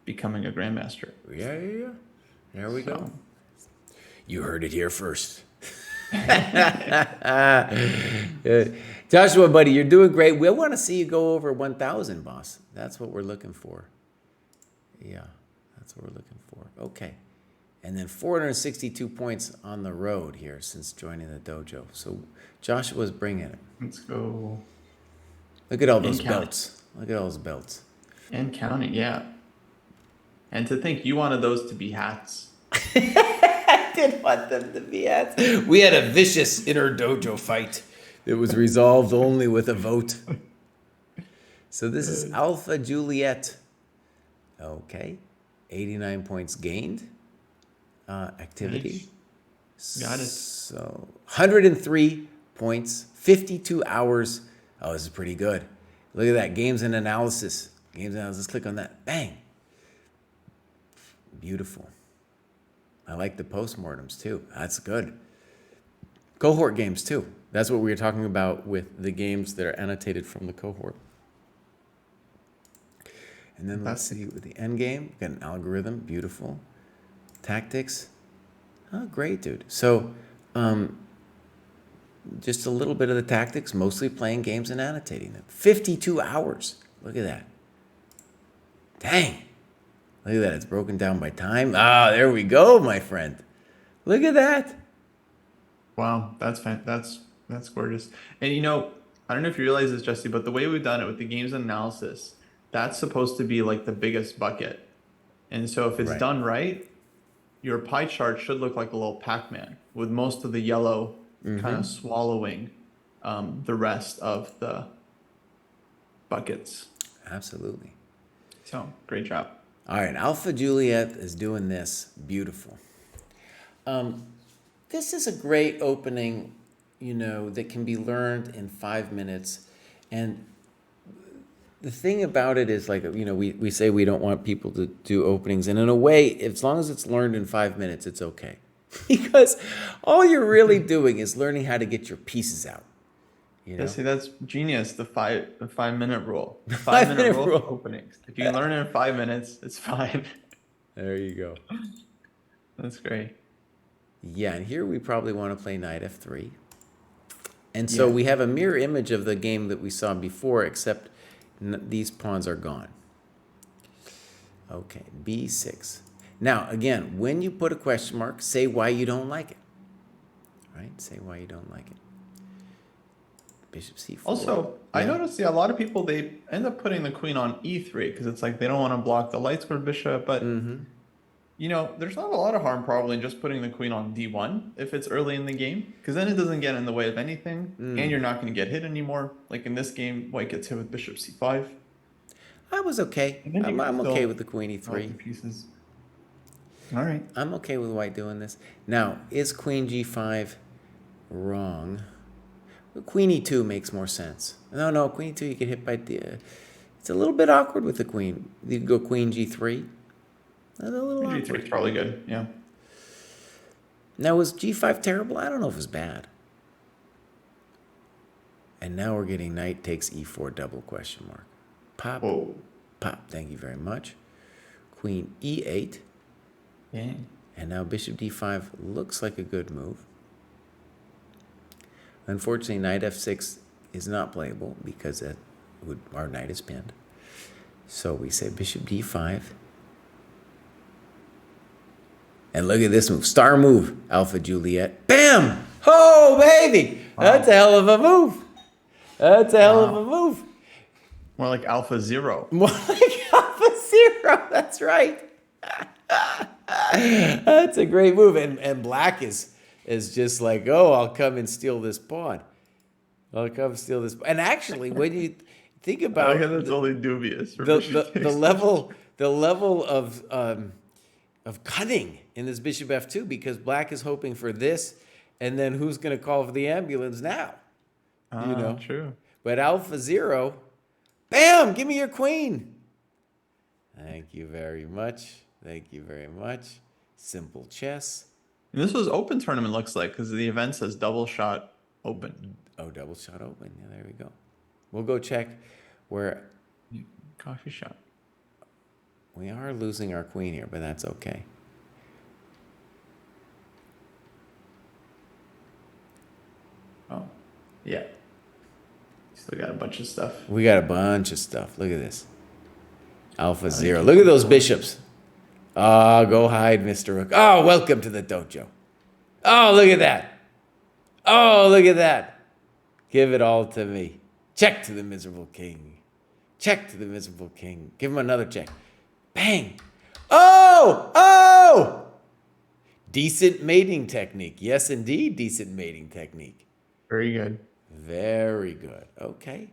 becoming a Grandmaster. Yeah. There we go. You heard it here first. Tell Joshua, buddy, you're doing great. We want to see you go over 1,000, boss. That's what we're looking for. Yeah, that's what we're looking for. Okay. And then 462 points on the road here since joining the dojo. So Joshua's bringing it. Let's go. Look at all those belts. Look at all those belts. And counting, yeah. And to think you wanted those to be hats. I didn't want them to be hats. We had a vicious inner dojo fight that was resolved only with a vote. So this is Alpha Juliet. Okay. 89 points gained. Activity. Nice. Got it. So 103 points, 52 hours. Oh, this is pretty good. Look at that. Games and analysis. Games and analysis. Click on that. Bang. Beautiful. I like the postmortems too. That's good. Cohort games too. That's what we were talking about with the games that are annotated from the cohort. And then let's see with the end game. Got an algorithm. Beautiful. Tactics. Oh, great, dude. So, just a little bit of the tactics, mostly playing games and annotating them. 52 hours. Look at that. Dang. Look at that. It's broken down by time. Ah, there we go, my friend. Look at that. Wow, that's gorgeous. And I don't know if you realize this, Jesse, but the way we've done it with the games and analysis, that's supposed to be like the biggest bucket. And so if it's done right, your pie chart should look like a little Pac-Man with most of the yellow kind of swallowing the rest of the buckets. Absolutely. So, great job. All right, Alpha Juliet is doing this. Beautiful. This is a great opening, that can be learned in 5 minutes. And the thing about it is, we say we don't want people to do openings. And in a way, as long as it's learned in 5 minutes, it's okay. Because all you're really doing is learning how to get your pieces out. See, that's genius. The 5-minute rule. The 5-minute rule for openings. If you learn it in 5 minutes, it's 5. There you go. That's great. Yeah, and here we probably want to play knight f3. And so we have a mirror image of the game that we saw before, except these pawns are gone. Okay, b6. Now, again, when you put a question mark, say why you don't like it. Right? Say why you don't like it. Bishop c4. Also, I noticed a lot of people, they end up putting the queen on e3 because it's like they don't want to block the light squared bishop. But, there's not a lot of harm probably in just putting the queen on d1 if it's early in the game, because then it doesn't get in the way of anything and you're not going to get hit anymore. Like in this game, white gets hit with bishop c5. I was okay. I'm okay with the queen e3. Pieces. All right. I'm okay with white doing this. Now, is queen g5 wrong? Queen e2 makes more sense. No, queen e2 you get hit by it's a little bit awkward with the queen. You go queen g3. That's a little awkward. G3 is probably good, yeah. Now, was g5 terrible? I don't know if it was bad. And now we're getting knight takes e4 double question mark. Pop. Whoa. Pop. Thank you very much. Queen e8. Dang. And now bishop d5 looks like a good move. Unfortunately, knight f6 is not playable because our knight is pinned. So we say bishop d5. And look at this move. Star move, Alpha Juliet. Bam! Oh, baby! Wow. That's a hell of a move. That's a hell of a move. More like Alpha 0. More like Alpha 0. That's right. That's a great move. And black is just like, oh, I'll come and steal this pawn. I'll come and steal this. And actually, when you think about it, that's only dubious. The level of cunning in this bishop f2, because black is hoping for this, and then who's going to call for the ambulance now? True. But Alpha 0, bam! Give me your queen. Thank you very much. Thank you very much. Simple chess. And this was open tournament, looks like, because the event says double shot open. Oh, double shot open. Yeah, there we go. We'll go check where... Coffee shop. We are losing our queen here, but that's okay. Oh, yeah. Still got a bunch of stuff. We got a bunch of stuff. Look at this. Alpha I 0. think Look at those bishops. Oh, go hide, Mr. Rook. Oh, welcome to the dojo. Oh, look at that. Oh, look at that. Give it all to me. Check to the miserable king. Check to the miserable king. Give him another check. Bang. Oh, oh. Decent mating technique. Yes, indeed, decent mating technique. Very good. Very good. Okay.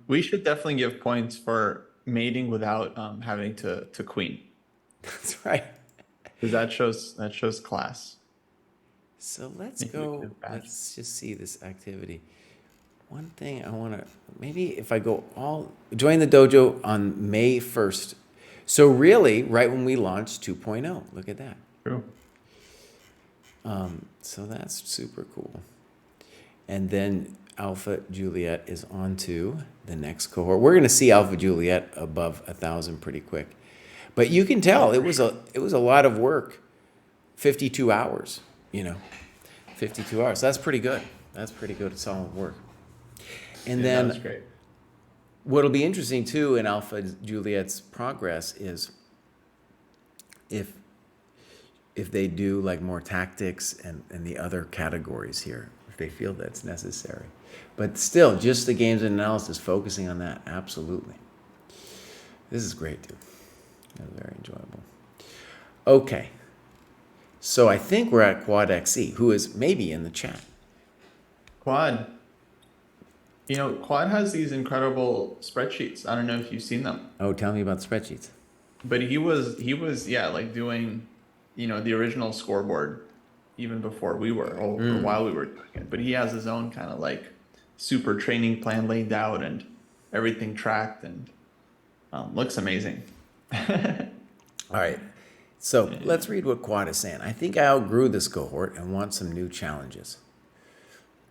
We should definitely give points for mating without having to queen, That's right. because that shows class. So let's Maybe we could go. have badged. Let's just see this activity. One thing I want to, maybe if I go join the dojo on May 1st. So really, right when we launched 2.0, look at that. True. So that's super cool. And then Alpha Juliet is on to the next cohort. We're going to see Alpha Juliet above 1,000 pretty quick. But you can tell it was a lot of work. 52 hours, 52 hours. That's pretty good. That's pretty good, solid work. And Yeah, then that was great. what'll be interesting too in Alpha Juliet's progress is if they do like more tactics and the other categories here, if they feel that's necessary. But still, just the games and analysis, focusing on that, absolutely. This is great, dude. That's very enjoyable. Okay. So I think we're at Quad XE, who is maybe in the chat. Quad. Quad has these incredible spreadsheets. I don't know if you've seen them, Oh, tell me about spreadsheets. but he was yeah, like doing, the original scoreboard even before we were, or while we were doing it. But he has his own kind of like super training plan laid out and everything tracked, and looks amazing. All right. So let's read what Quad is saying. I think I outgrew this cohort and want some new challenges.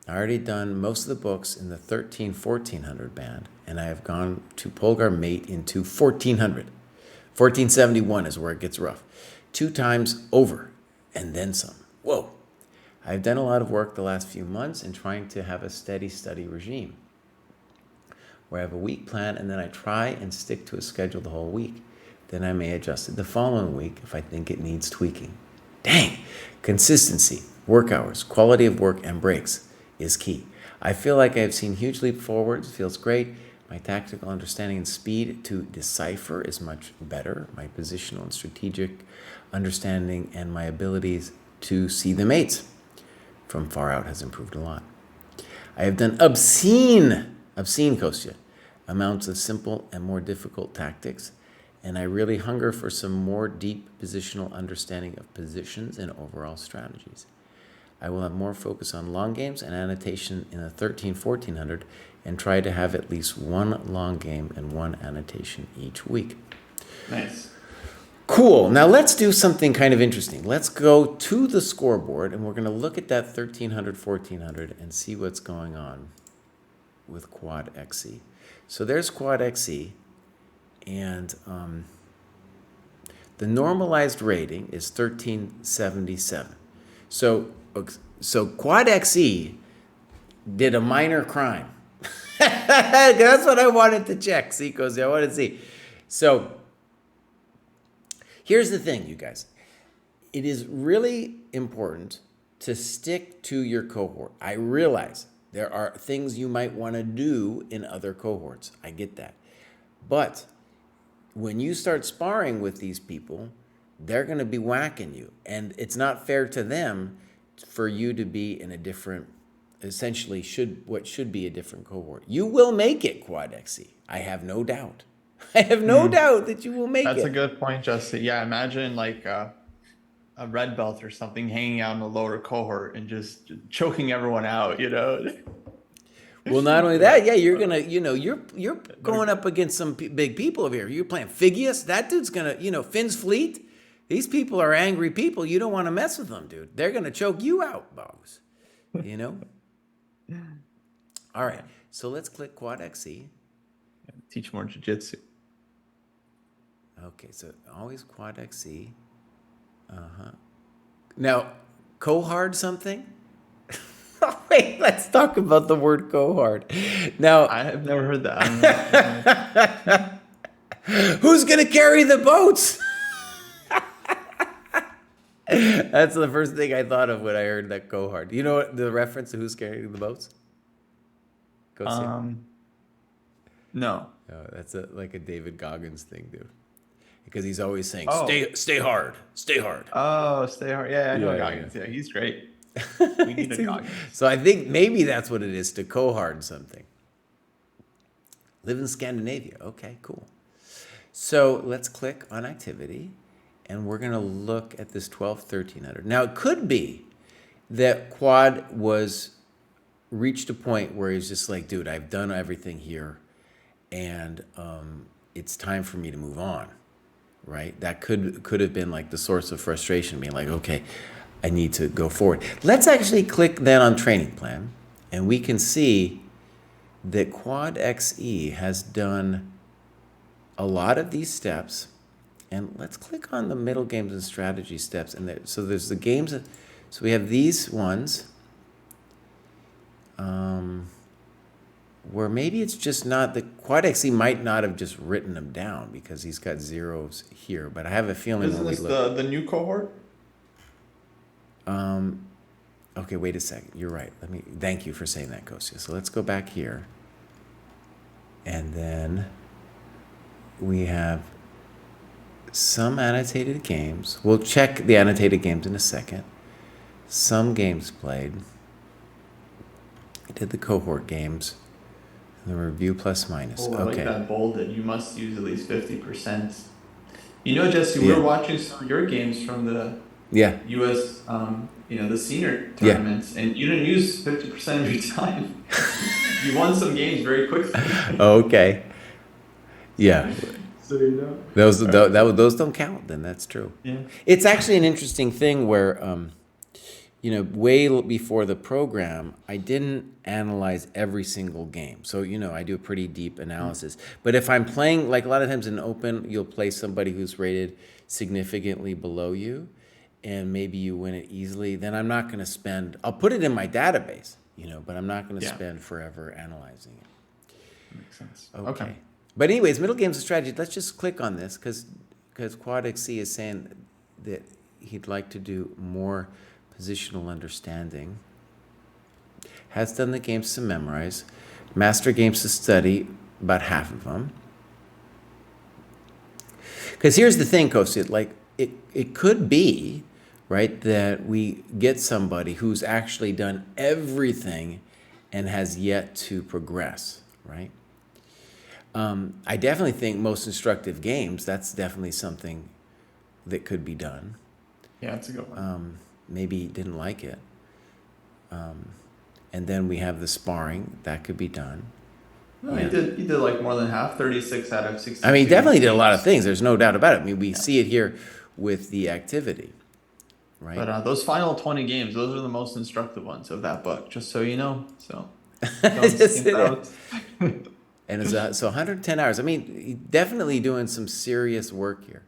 I already done most of the books in the 1400 band, and I have gone to Polgar Mate into 1400. 1471 is where it gets rough. 2 times over, and then some. Whoa. I've done a lot of work the last few months in trying to have a steady study regime, where I have a week plan, and then I try and stick to a schedule the whole week. Then I may adjust it the following week if I think it needs tweaking. Dang! Consistency, work hours, quality of work, and breaks is key. I feel like I've seen huge leap forwards. Feels great. My tactical understanding and speed to decipher is much better. My positional and strategic understanding and my abilities to see the mates from far out has improved a lot. I have done obscene, Kostya, amounts of simple and more difficult tactics, and I really hunger for some more deep positional understanding of positions and overall strategies. I will have more focus on long games and annotation in the 1400 and try to have at least one long game and one annotation each week. Nice. Cool. Now let's do something kind of interesting. Let's go to the scoreboard and we're going to look at that 1400 and see what's going on with Quad XE. So there's Quad XE, and the normalized rating is 1377. So Quad XE did a minor crime. That's what I wanted to check. See, Kostya, I wanted to see. So here's the thing, you guys. It is really important to stick to your cohort. I realize there are things you might want to do in other cohorts. I get that. But when you start sparring with these people, they're going to be whacking you. And it's not fair to them for you to be in a different, essentially what should be a different cohort. You will make it, Quad XE. I have no doubt. I have no doubt that you will make it. That's a good point, Justin. Yeah, imagine like a red belt or something hanging out in the lower cohort and just choking everyone out, Well, not only that, yeah, you're gonna, you're going up against some big people over here. You're playing Figius. That dude's gonna, Finn's Fleet. These people are angry people. You don't want to mess with them, dude. They're gonna choke you out, boss. All right, so let's click Quad XE. Teach more jiu-jitsu. Okay, so always Quad XE. Now, cohard something. Wait, let's talk about the word go hard. Now, I have never heard that. I don't know. who's going to carry the boats? That's the first thing I thought of when I heard that go hard. You know what the reference to who's carrying the boats? Kostya? No. Oh, that's like a David Goggins thing, dude. Because he's always saying, Oh. stay hard, stay hard. Oh, stay hard. Yeah, I know Yeah, Goggins. Yeah, he's great. We need a Goggins. So I think maybe that's what it is, to co-hard something. Live in Scandinavia. Okay, cool. So let's click on activity, and we're going to look at this 1300. Now, it could be that Quad reached a point where he's just like, dude, I've done everything here, and it's time for me to move on, right? That could have been like the source of frustration, being like, okay, I need to go forward. Let's actually click then on training plan, and we can see that Quad XE has done a lot of these steps. And let's click on the middle games and strategy steps. And so there's the games. So we have these ones where maybe it's just not, the Quad XE might not have just written them down because he's got zeros here. But I have a feeling Isn't this the new cohort? Okay, wait a second. You're right. Thank you for saying that, Kostya. So let's go back here. And then we have some annotated games. We'll check the annotated games in a second. Some games played. I did the cohort games. The review plus minus. Oh, I okay. like that bolded. You must use at least 50%. You know, Jesse, we were watching some of your games from the U.S. The senior tournaments, and you didn't use 50% of your time. You won some games very quickly. Okay. Yeah. So you know. Those don't count. Then that's true. Yeah. It's actually an interesting thing where, way before the program, I didn't analyze every single game. So, I do a pretty deep analysis. But if I'm playing, like a lot of times in open, you'll play somebody who's rated significantly below you, and maybe you win it easily, then I'm not going to spend, I'll put it in my database, but I'm not going to spend forever analyzing it. Makes sense. Okay. But anyways, middle games of strategy, let's just click on this because Quad XC is saying that he'd like to do more positional understanding. Has done the games to memorize. Master games to study, about half of them. Because here's the thing, Kostya, like it could be, right, that we get somebody who's actually done everything and has yet to progress, right? I definitely think most instructive games, that's definitely something that could be done. Yeah, that's a good one. Maybe he didn't like it. And then we have the sparring, that could be done. No, he did like more than half, 36 out of 60. I mean, he definitely did a lot of things. There's no doubt about it. I mean, we see it here with the activity, right? But those final 20 games, those are the most instructive ones of that book, just so you know. So, don't And it's so 110 hours. I mean, definitely doing some serious work here.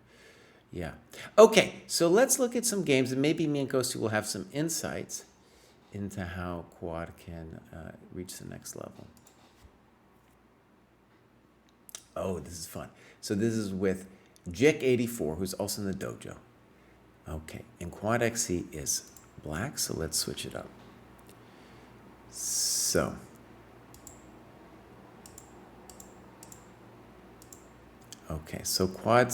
Yeah. Okay, so let's look at some games, and maybe me and Kostya will have some insights into how Quad can reach the next level. Oh, this is fun. So this is with Jick84, who's also in the dojo. Okay, and Quad XC is black, so let's switch it up. So, okay, so Quad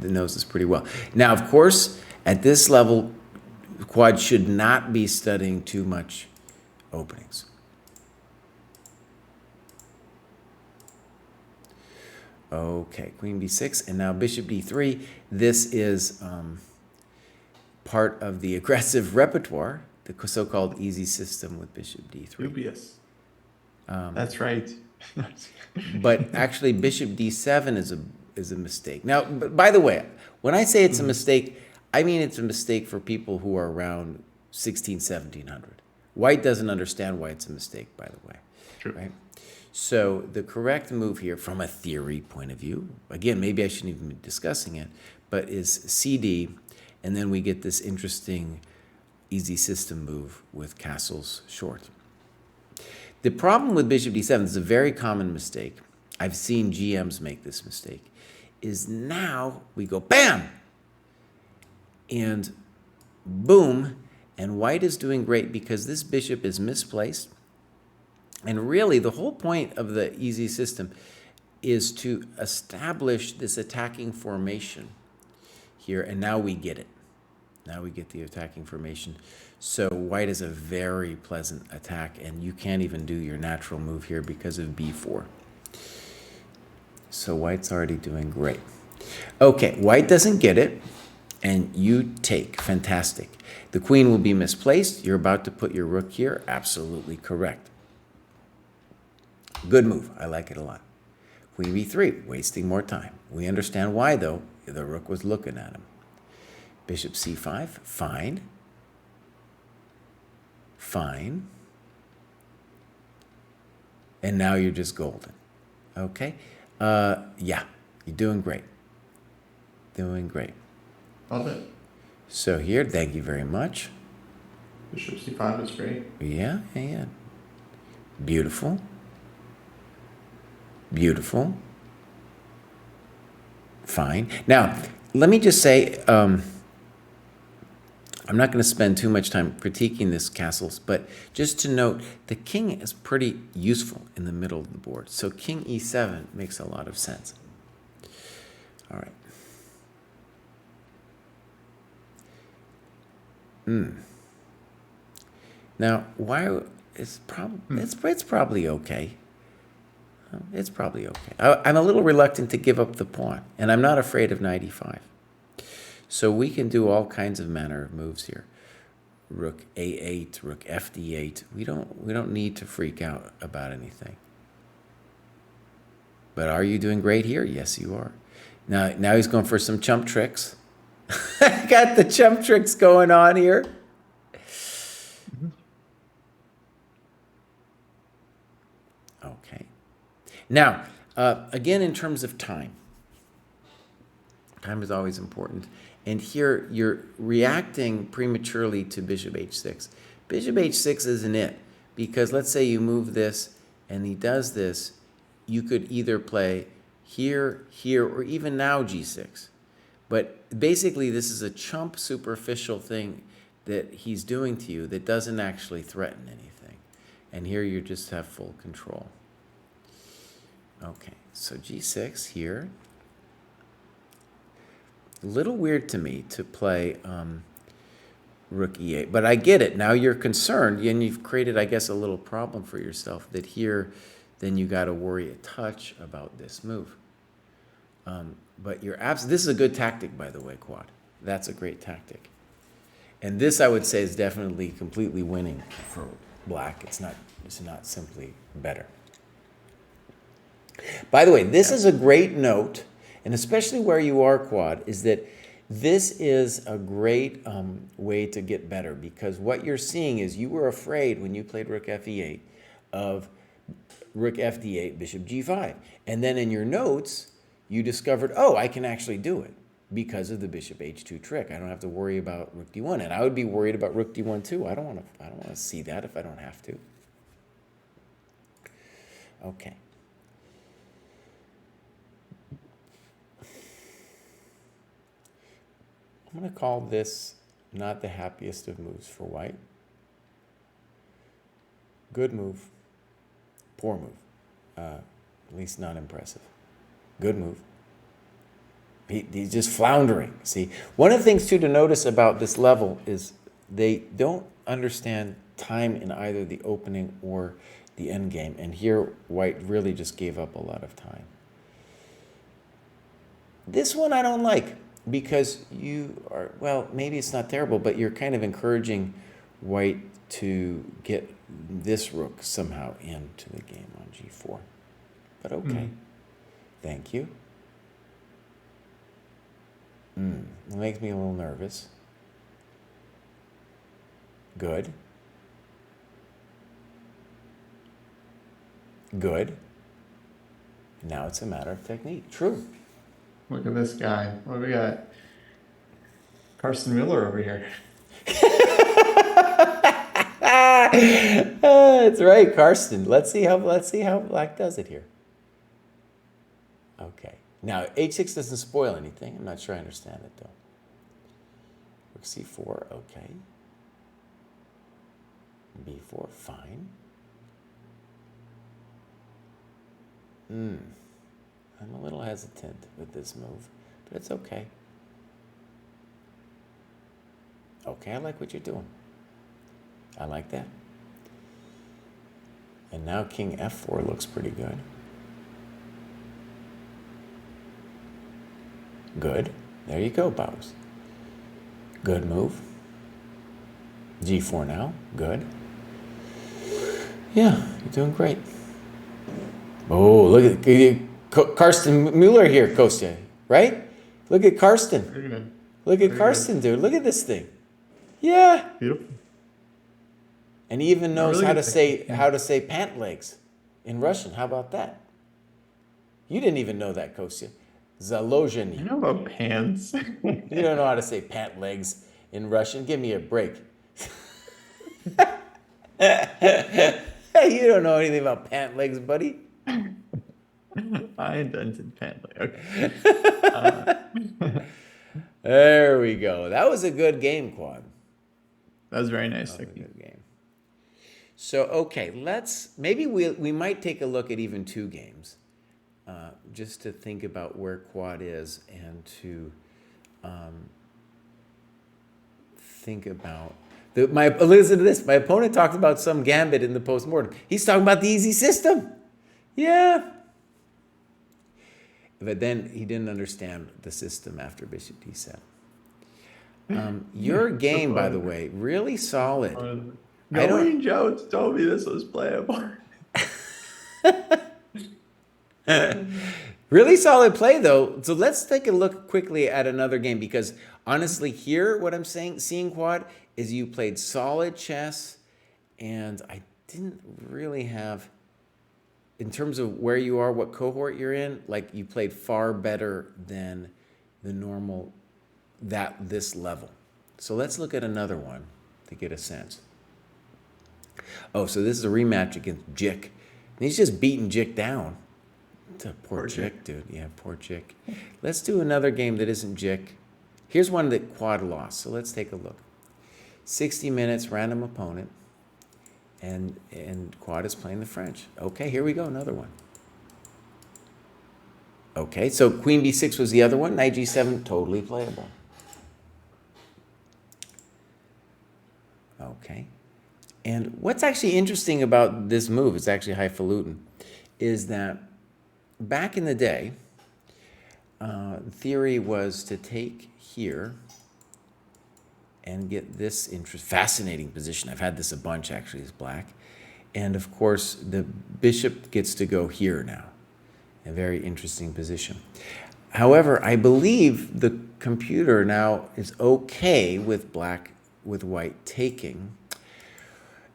knows this pretty well. Now, of course, at this level, Quad should not be studying too much openings. Okay, Queen B6, and now Bishop D3. This is part of the aggressive repertoire, the so-called easy system with Bishop D3. Dubious. That's right. But actually, Bishop D7 is a mistake. Now, by the way, when I say it's a mistake, I mean it's a mistake for people who are around 1700. White doesn't understand why it's a mistake, by the way. True. Right? So the correct move here, from a theory point of view, again, maybe I shouldn't even be discussing it, but is CD, and then we get this interesting easy system move with castles short. The problem with bishop d7, this is a very common mistake. I've seen GMs make this mistake, is now we go bam and boom, and white is doing great because this bishop is misplaced. And really, the whole point of the easy system is to establish this attacking formation here, and now we get it. Now we get the attacking formation. So white is a very pleasant attack, and you can't even do your natural move here because of b4. So white's already doing great. Okay, white doesn't get it, and you take. Fantastic. The queen will be misplaced. You're about to put your rook here. Absolutely correct. Good move. I like it a lot. Queen b3, wasting more time. We understand why, though. The rook was looking at him. Bishop c5, fine. Fine. And now you're just golden. Okay? Yeah, you're doing great. Doing great. Love it. So here, thank you very much. Bishop c5 is great. Yeah. Beautiful. Beautiful. Fine. Now, let me just say, I'm not going to spend too much time critiquing this castles, but just to note, the king is pretty useful in the middle of the board. So king e7 makes a lot of sense. All right. Now, why it's probably okay. It's probably okay. I'm a little reluctant to give up the pawn, and I'm not afraid of knight e5. So we can do all kinds of manner of moves here. Rook a8, rook fd8. We don't need to freak out about anything. But are you doing great here? Yes, you are. Now he's going for some chump tricks. Got the chump tricks going on here. Okay. Now, again, in terms of time is always important. And here you're reacting prematurely to bishop h6. Bishop h6 isn't it, because let's say you move this and he does this, you could either play here, or even now g6. But basically this is a chump superficial thing that he's doing to you that doesn't actually threaten anything. And here you just have full control. Okay, so g6 here. A little weird to me to play rook e8, but I get it. Now you're concerned, and you've created, I guess, a little problem for yourself that here, then you got to worry a touch about this move. But this is a good tactic, by the way, Quad. That's a great tactic. And this, I would say, is definitely completely winning for black. It's not simply better. By the way, this is a great note, and especially where you are, Quad, is that this is a great way to get better, because what you're seeing is you were afraid when you played rook fe8 of rook fd8, bishop g5. And then in your notes, you discovered, oh, I can actually do it because of the bishop h2 trick. I don't have to worry about rook d1. And I would be worried about rook d1 too. I don't want to see that if I don't have to. Okay. I'm going to call this not the happiest of moves for white. Good move. Poor move. At least not impressive. Good move. He's just floundering. See, one of the things too to notice about this level is they don't understand time in either the opening or the end game. And here, white really just gave up a lot of time. This one I don't like, because you are, well, maybe it's not terrible, but you're kind of encouraging white to get this rook somehow into the game on g4. But okay. Thank you. It makes me a little nervous. Good. Good. Now it's a matter of technique. True. Look at this guy. What do we got? Carson Miller over here. That's right, Karsten. Let's see how black does it here. Okay. Now h6 doesn't spoil anything. I'm not sure I understand it though. Rook c4, okay. b4, fine. I'm a little hesitant with this move, but it's okay. Okay, I like what you're doing. I like that. And now king f4 looks pretty good. Good. There you go, Bows. Good move. g4 now. Good. Yeah, you're doing great. Oh, look at Karsten Mueller here, Kostya, right? Look at Karsten. Look at Karsten, dude. Look at this thing. Yeah. Beautiful. And he even knows Really how good to say pant legs in Russian. How about that? You didn't even know that, Kostya. I Zalozheny. know about pants. You don't know how to say pant legs in Russian. Give me a break. You don't know anything about pant legs, buddy. I invented pant leg. Okay. There we go. That was a good game, Quad. That was very nice. That was a good game. So, okay, maybe we might take a look at even two games, just to think about where Quad is and to think about listen to this. My opponent talked about some gambit in the postmortem. He's talking about the easy system. Yeah. But then he didn't understand the system after bishop d7. Your game, by the way, really solid. Nobody Jones told me this was playable. Really solid play, though. So let's take a look quickly at another game, because honestly here, what I'm seeing, Quad, is you played solid chess, and I didn't really have, in terms of where you are, what cohort you're in, like you played far better than the normal, this level. So let's look at another one to get a sense. Oh, so this is a rematch against Jick. And he's just beating Jick down. Poor Jick, dude. Yeah, poor Jick. Let's do another game that isn't Jick. Here's one that Quad lost, so let's take a look. 60 minutes, random opponent. And Quad is playing the French. Okay, here we go, another one. Okay, so queen b6 was the other one. Knight g7, totally playable. Okay. And what's actually interesting about this move, it's actually highfalutin, is that back in the day, the theory was to take here and get this fascinating position. I've had this a bunch, actually, as black. And of course, the bishop gets to go here now. A very interesting position. However, I believe the computer now is okay with white taking.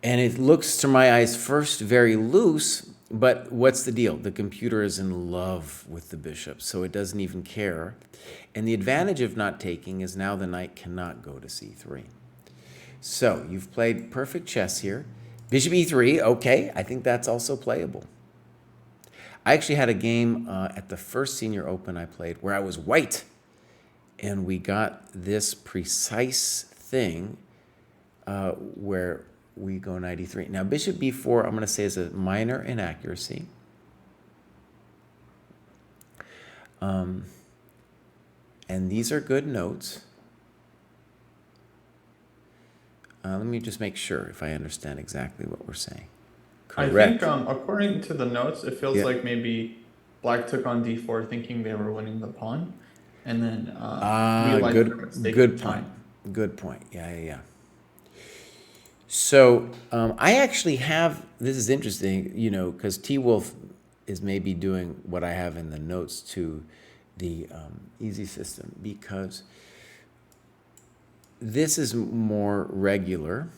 And it looks, to my eyes, first very loose, but what's the deal? The computer is in love with the bishop, so it doesn't even care. And the advantage of not taking is now the knight cannot go to c3. So you've played perfect chess here. Bishop e3, okay, I think that's also playable. I actually had a game at the first Senior Open I played where I was white, and we got this precise thing where we go knight e3. Now, bishop b4, I'm going to say is a minor inaccuracy. And these are good notes. Let me just make sure if I understand exactly what we're saying. Correct. I think, according to the notes, it feels like maybe black took on d4 thinking they were winning the pawn, and then good point. Good point. Yeah. So I actually have, this is interesting, because T-Wolf is maybe doing what I have in the notes to the easy system, because this is more regular,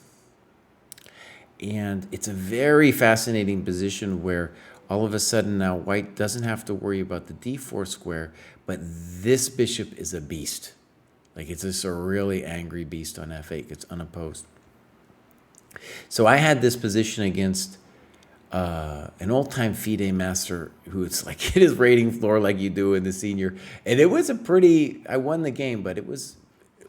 and it's a very fascinating position where all of a sudden now white doesn't have to worry about the d4 square, but this bishop is a beast. Like, it's just a really angry beast on f8. It's unopposed. So I had this position against an old-time FIDE master who's like hit his rating floor like you do in the senior, and it was a pretty. I won the game, but it was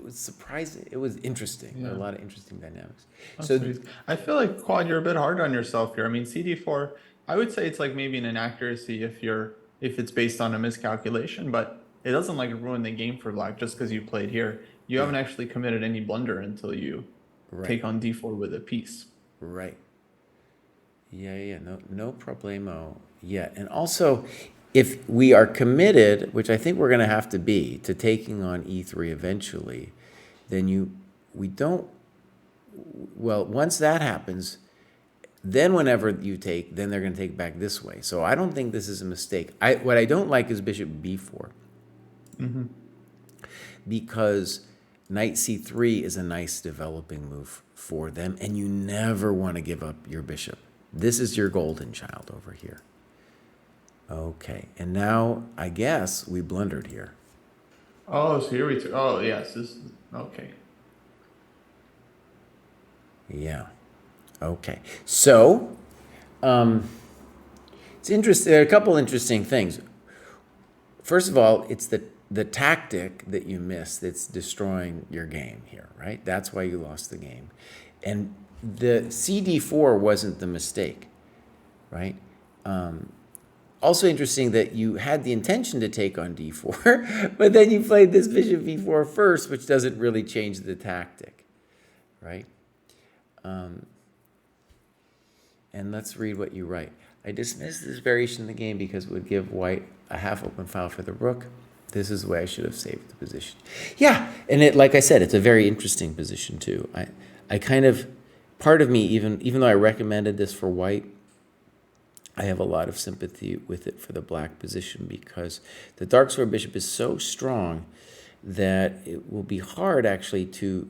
surprising. It was interesting. There were a Yeah. lot of interesting dynamics. That's So crazy. I feel like Quad, you're a bit hard on yourself here. I mean, CD4, I would say it's like maybe an inaccuracy if it's based on a miscalculation, but it doesn't like ruin the game for Black just because you played here. You yeah, haven't actually committed any blunder until you right, take on D4 with a piece. right. Yeah, no problemo yet. And also, if we are committed, which I think we're going to have to be, to taking on E3 eventually, then we don't, well, once that happens, then whenever you take, then they're going to take back this way. So I don't think this is a mistake. What I don't like is bishop b4, because knight c3 is a nice developing move for them, and you never want to give up your bishop. This is your golden child over here. Okay, and now I guess we blundered here. Oh, so here we took. Oh, yes. This okay. Yeah. Okay. So, it's interesting. There are a couple interesting things. First of all, it's the tactic that you miss that's destroying your game here, right? That's why you lost the game. And the CD4 wasn't the mistake, right? Also interesting that you had the intention to take on D4, but then you played this bishop B4 first, which doesn't really change the tactic, right? And let's read what you write. I dismissed this variation in the game because it would give white a half-open file for the rook. This is the way I should have saved the position. Yeah, and like I said, it's a very interesting position too. I kind of, part of me, even though I recommended this for white, I have a lot of sympathy with it for the black position, because the dark square bishop is so strong that it will be hard actually to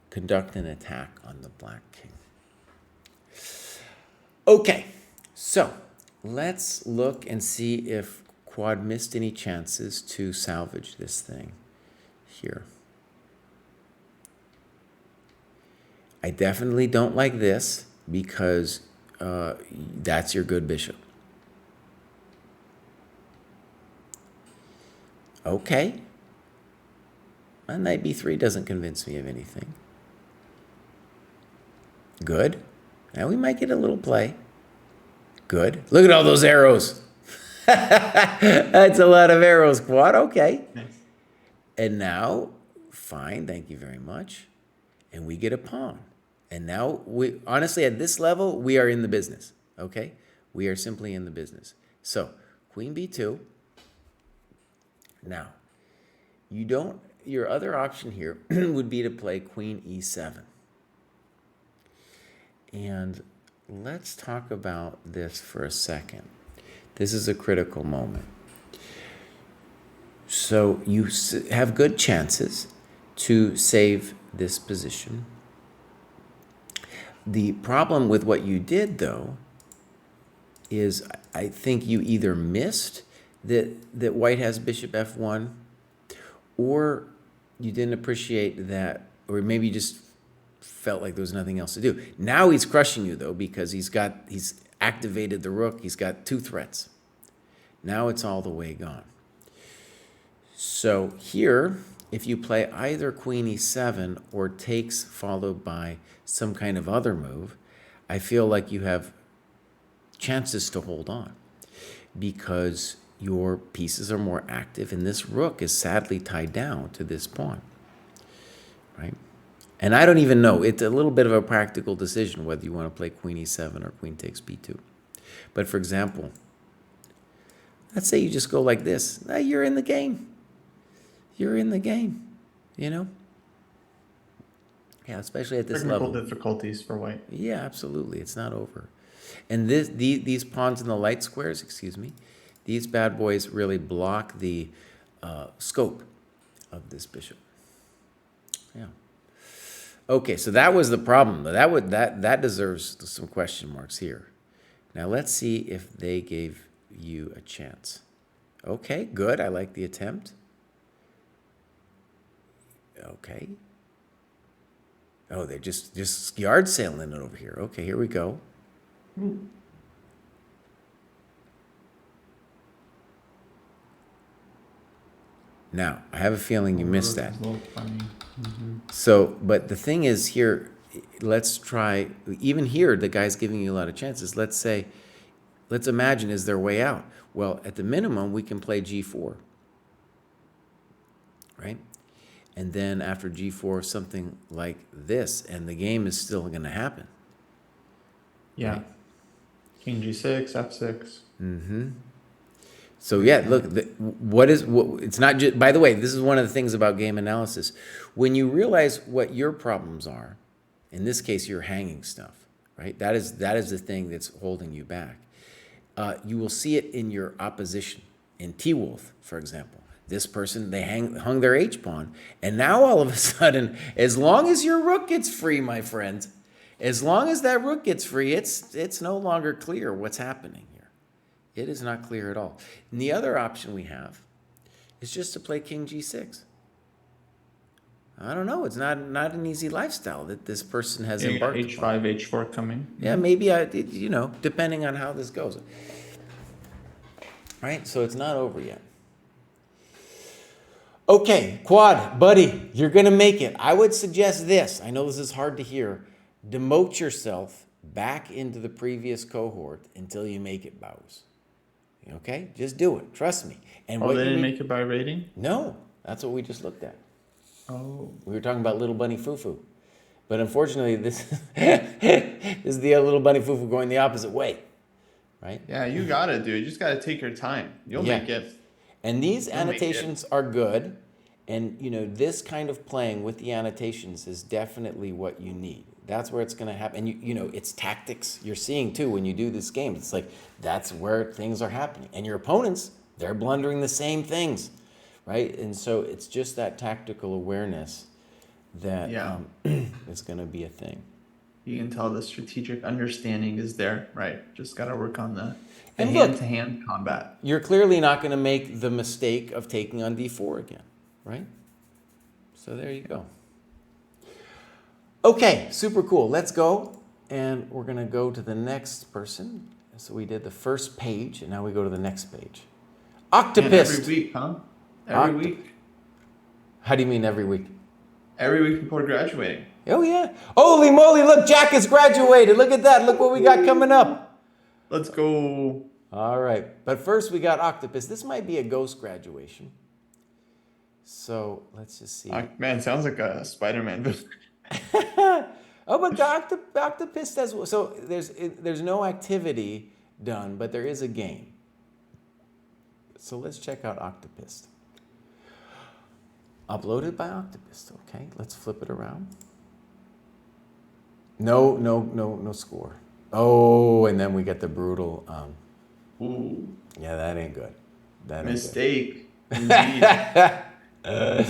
conduct an attack on the black king. Okay, so let's look and see if Quad missed any chances to salvage this thing here. I definitely don't like this, because that's your good bishop. Okay. Knight b3 doesn't convince me of anything. Good. Now we might get a little play. Good. Look at all those arrows. That's a lot of arrows, Quad. Okay. Nice. And now, fine, thank you very much. And we get a pawn. And now, honestly, at this level, we are in the business, okay? We are simply in the business. So, queen b2. Now, your other option here would be to play queen e7. And let's talk about this for a second. This is a critical moment. So you have good chances to save this position. The problem with what you did, though, is I think you either missed that white has bishop f1, or you didn't appreciate that, or maybe you just felt like there was nothing else to do. Now he's crushing you, though, because he's activated the rook. He's got 2 threats. Now it's all the way gone. So here, if you play either queen e7 or takes followed by some kind of other move, I feel like you have chances to hold on, because your pieces are more active, and this rook is sadly tied down to this pawn, right? And I don't even know. It's a little bit of a practical decision whether you want to play queen e7 or queen takes b2. But for example, let's say you just go like this. Now you're in the game. You're in the game, you know? Yeah, especially at this level. Technical difficulties for white. Yeah, absolutely. It's not over. And these pawns in the light squares, excuse me, these bad boys really block the scope of this bishop. Yeah. Okay, so that was the problem. That deserves some question marks here. Now let's see if they gave you a chance. Okay, good. I like the attempt. Okay. Oh, they're just yard sailing it over here. Okay, here we go. Now, I have a feeling you missed that. So, but the thing is here, let's try, even here, the guy's giving you a lot of chances. Let's imagine, is there a way out? Well, at the minimum, we can play G4, right? And then after G4, something like this, and the game is still going to happen. Yeah. Right? King G6, F6. Mm-hmm. So yeah, look, it's not just, by the way, this is one of the things about game analysis. When you realize what your problems are, in this case, you're hanging stuff, right? That is the thing that's holding you back. You will see it in your opposition. In T-Wolf, for example, this person, they hung their H-pawn, and now all of a sudden, as long as your rook gets free, my friend, as long as that rook gets free, it's no longer clear what's happening. It is not clear at all. And the other option we have is just to play King G6. I don't know. It's not an easy lifestyle that this person has embarked H5, upon. H4 coming. Yeah, maybe depending on how this goes. Right? So it's not over yet. Okay, Quad, buddy, you're going to make it. I would suggest this. I know this is hard to hear. Demote yourself back into the previous cohort until you make it, Bows. Okay? Just do it. Trust me. And they didn't make it by rating? No. That's what we just looked at. Oh. We were talking about Little Bunny Fufu. But unfortunately, this is the Little Bunny Fufu going the opposite way. Right? Yeah, you got it, dude. You just got to take your time. You'll make it. And these annotations are good. And, this kind of playing with the annotations is definitely what you need. That's where it's going to happen. And, it's tactics you're seeing, too, when you do this game. It's like that's where things are happening. And your opponents, they're blundering the same things, right? And so it's just that tactical awareness that is going to be a thing. You can tell the strategic understanding is there, right? Just got to work on the And hand-to-hand combat. You're clearly not going to make the mistake of taking on D4 again, right? So there you go. Okay, super cool. Let's go. And we're going to go to the next person. So we did the first page, and now we go to the next page. Octopus. Every week, huh? Every week. How do you mean every week? Every week before graduating. Oh, yeah. Holy moly, look, Jack has graduated. Look at that. Look what we got coming up. Let's go. All right. But first, we got Octopus. This might be a ghost graduation. So let's just see. Man, sounds like a Spider-Man. Oh, but the Octopus does. So there's no activity done, but there is a game. So let's check out Octopus. Uploaded by Octopus. Okay, let's flip it around. No score. Oh, and then we get the brutal. Ooh. Yeah, that ain't good. That Mistake. Ain't good.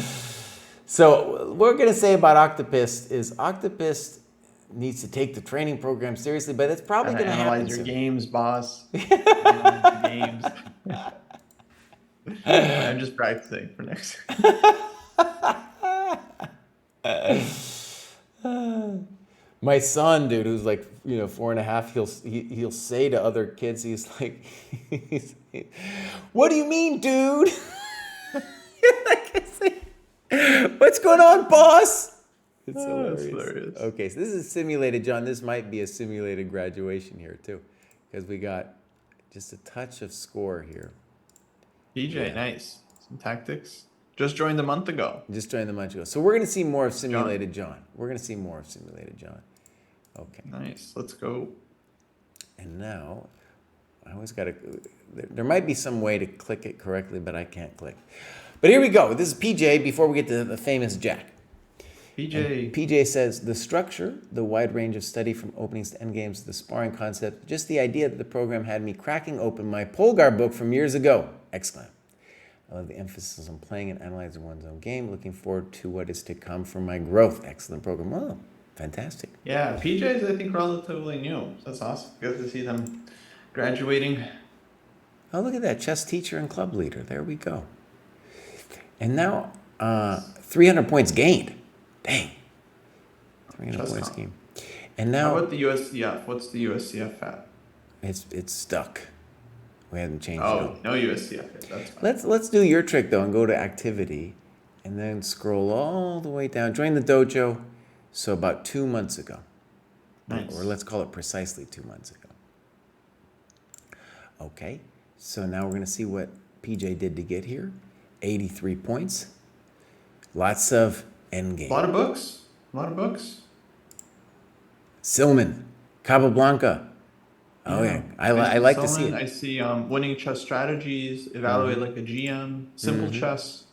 So what we're gonna say about Octopus is Octopus needs to take the training program seriously, but it's probably gonna happen. Analyze your games, boss. Analyze your games. I'm just practicing for next. My son, dude, who's like 4.5, he'll say to other kids, he's like, "What do you mean, dude?" What's going on, boss? It's hilarious. Okay, so this is simulated, John. This might be a simulated graduation here too, because we got just a touch of score here. PJ, nice. Some tactics. Just joined a month ago. So we're going to see more of simulated John. Okay. Nice. Let's go. And now, I always got to. There might be some way to click it correctly, but I can't click. But here we go. This is PJ before we get to the famous Jack. PJ says, the structure, the wide range of study from openings to endgames, the sparring concept, just the idea that the program had me cracking open my Polgar book from years ago! Exclaim. I love the emphasis on playing and analyzing one's own game. Looking forward to what is to come from my growth. Excellent program. Oh, fantastic. Yeah, PJ's, I think, relatively new. That's awesome. Good to see them graduating. Oh, look at that. Chess teacher and club leader. There we go. And now, 300 points gained. Dang. 300 chess points comp. game. And How now about the USCF? What's the USCF at? it's stuck. We haven't changed it. Oh, no USCF yet. That's fine. Let's do your trick though and go to activity, and then scroll all the way down. Join the dojo. So about 2 months ago, Nice. or let's call it precisely 2 months ago. Okay, so now we're gonna see what PJ did to get here. 83 points. Lots of endgame. A lot of books. A lot of books. Silman, Capablanca. Oh yeah, I like to see Solon, I it. see winning chess strategies, evaluate like a GM, simple chess.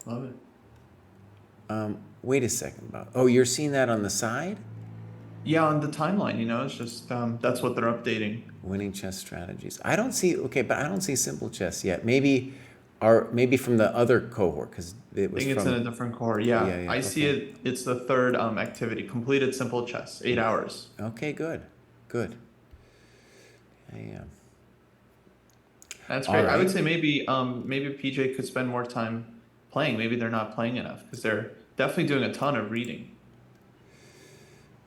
Love it. Wait a second, Bob. Oh, you're seeing that on the side? Yeah, on the timeline, it's just that's what they're updating. Winning chess strategies. I don't see, okay, but I don't see simple chess yet. Maybe from the other cohort, because it I was think it's in a different cohort. Yeah, Yeah, I see okay. it. It's the third activity. Completed simple chess, 8 hours. Okay, good. Yeah. That's All great. I would right. say maybe PJ could spend more time playing. Maybe they're not playing enough because they're definitely doing a ton of reading.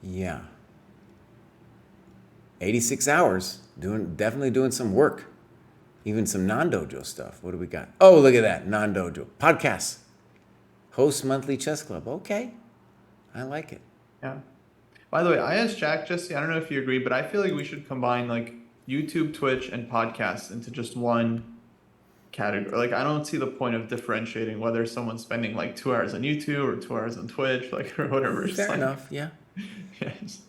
Yeah. 86 hours. Definitely doing some work. Even some non-dojo stuff. What do we got? Oh, look at that. Non-dojo. Podcasts. Host monthly chess club. Okay. I like it. Yeah. By the way, I asked Jack, Jesse, I don't know if you agree, but I feel like we should combine like YouTube, Twitch, and podcasts into just one category. Like, I don't see the point of differentiating whether someone's spending like 2 hours on YouTube or 2 hours on Twitch, like, or whatever. It's Fair like, enough, yeah. yes.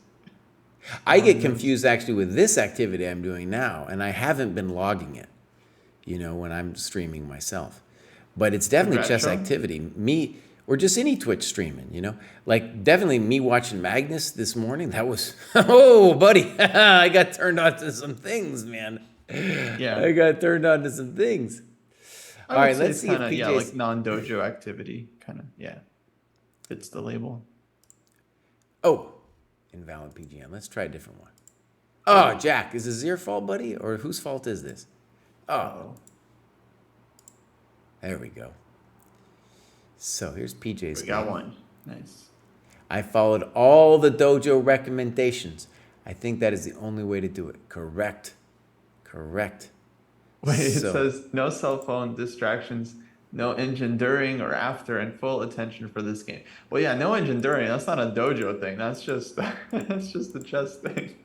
I get confused actually with this activity I'm doing now, and I haven't been logging it, when I'm streaming myself. But it's definitely chess show? activity. Me, or just any Twitch streaming, Like definitely me watching Magnus this morning, that was, oh, buddy, I got turned on to some things, man. Yeah. I got turned on to some things. I All would right, say let's it's see if kind of, yeah, PJ's... like non-dojo activity, kind of, yeah, fits the label. Oh, invalid PGM. Let's try a different one. Oh, Jack, is this your fault, buddy? Or whose fault is this? Oh, there we go. So here's PJ's We got game. one. Nice. I followed all the dojo recommendations. I think that is the only way to do it. Correct. Wait, it So- says no cell phone distractions, no engine during or after, and full attention for this game. Well, yeah, no engine during. That's not a dojo thing. That's just that's just a chess thing.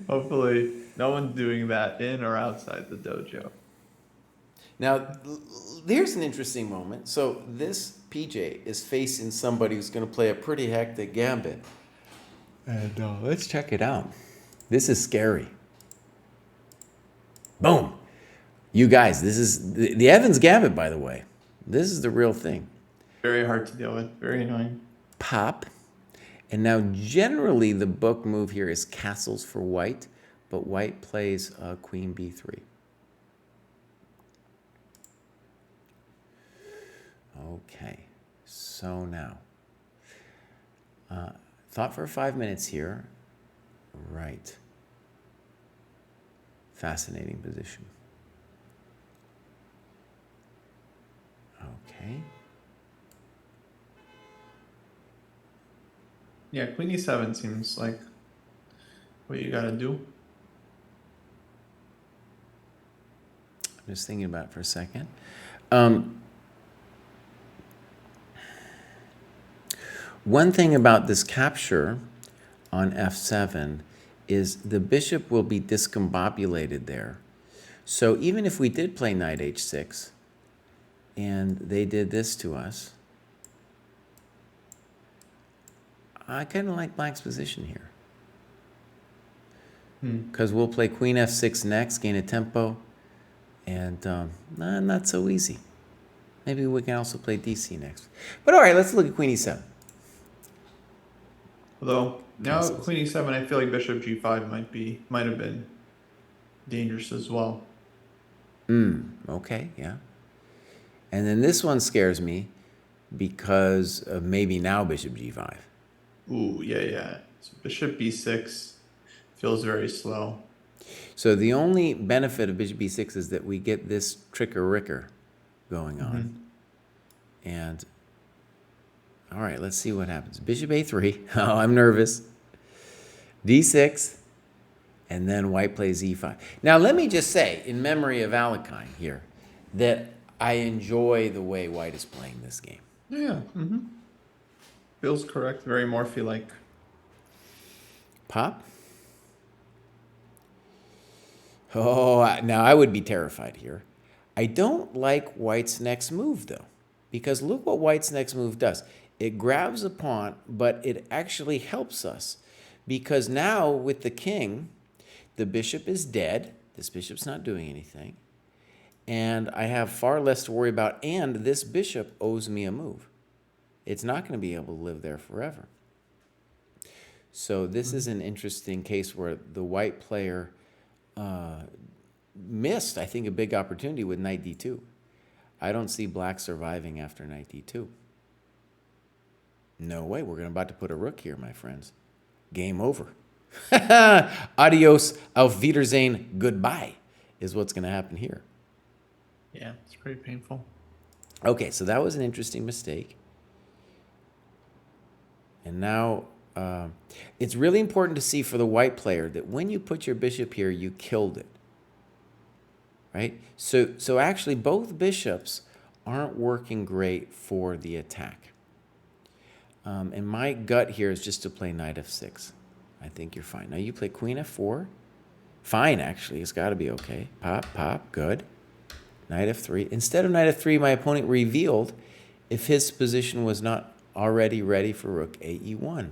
Hopefully, no one's doing that in or outside the dojo. Now, here's an interesting moment. So this PJ is facing somebody who's going to play a pretty hectic gambit. And let's check it out. This is scary. Boom. You guys, this is the Evans Gambit, by the way. This is the real thing. Very hard to deal with. Very annoying. Pop. And now generally the book move here is castles for white, but white plays queen b3. Okay, so now, thought for 5 minutes here. Right. Fascinating position. Okay. Yeah, queen e7 seems like what you gotta do. I'm just thinking about it for a second. One thing about this capture on f7 is the bishop will be discombobulated there. So even if we did play knight h6 and they did this to us, I kind of like black's position here. Because we'll play queen f6 next, gain a tempo, and not so easy. Maybe we can also play dc next. But all right, let's look at queen e7. Although now Castles. queen e7, I feel like bishop g5 might have been dangerous as well. Okay, yeah. And then this one scares me because of maybe now bishop g5. Ooh, yeah. So bishop b6 feels very slow. So the only benefit of bishop b6 is that we get this tricker-ricker going on. And All right, let's see what happens. Bishop a3. Oh, I'm nervous. d6. And then white plays e5. Now, let me just say, in memory of Alekhine here, that I enjoy the way white is playing this game. Yeah. Feels correct. Very Morphy-like. Pop. Oh, now I would be terrified here. I don't like white's next move, though, because look what white's next move does. It grabs a pawn, but it actually helps us, because now with the king, the bishop is dead. This bishop's not doing anything. And I have far less to worry about, and this bishop owes me a move. It's not going to be able to live there forever. So this is an interesting case where the white player missed, I think, a big opportunity with knight d2. I don't see black surviving after knight d2. No way. We're about to put a rook here, my friends. Game over. Adios, auf Wiedersehen, goodbye, is what's going to happen here. Yeah, it's pretty painful. Okay, so that was an interesting mistake. And now it's really important to see for the white player that when you put your bishop here, you killed it. Right? So actually, both bishops aren't working great for the attack. And my gut here is just to play knight f6. I think you're fine. Now you play queen f4. Fine, actually. It's got to be okay. Pop, pop. Good. Knight f3. Instead of knight f3, my opponent revealed if his position was not already ready for rook ae1.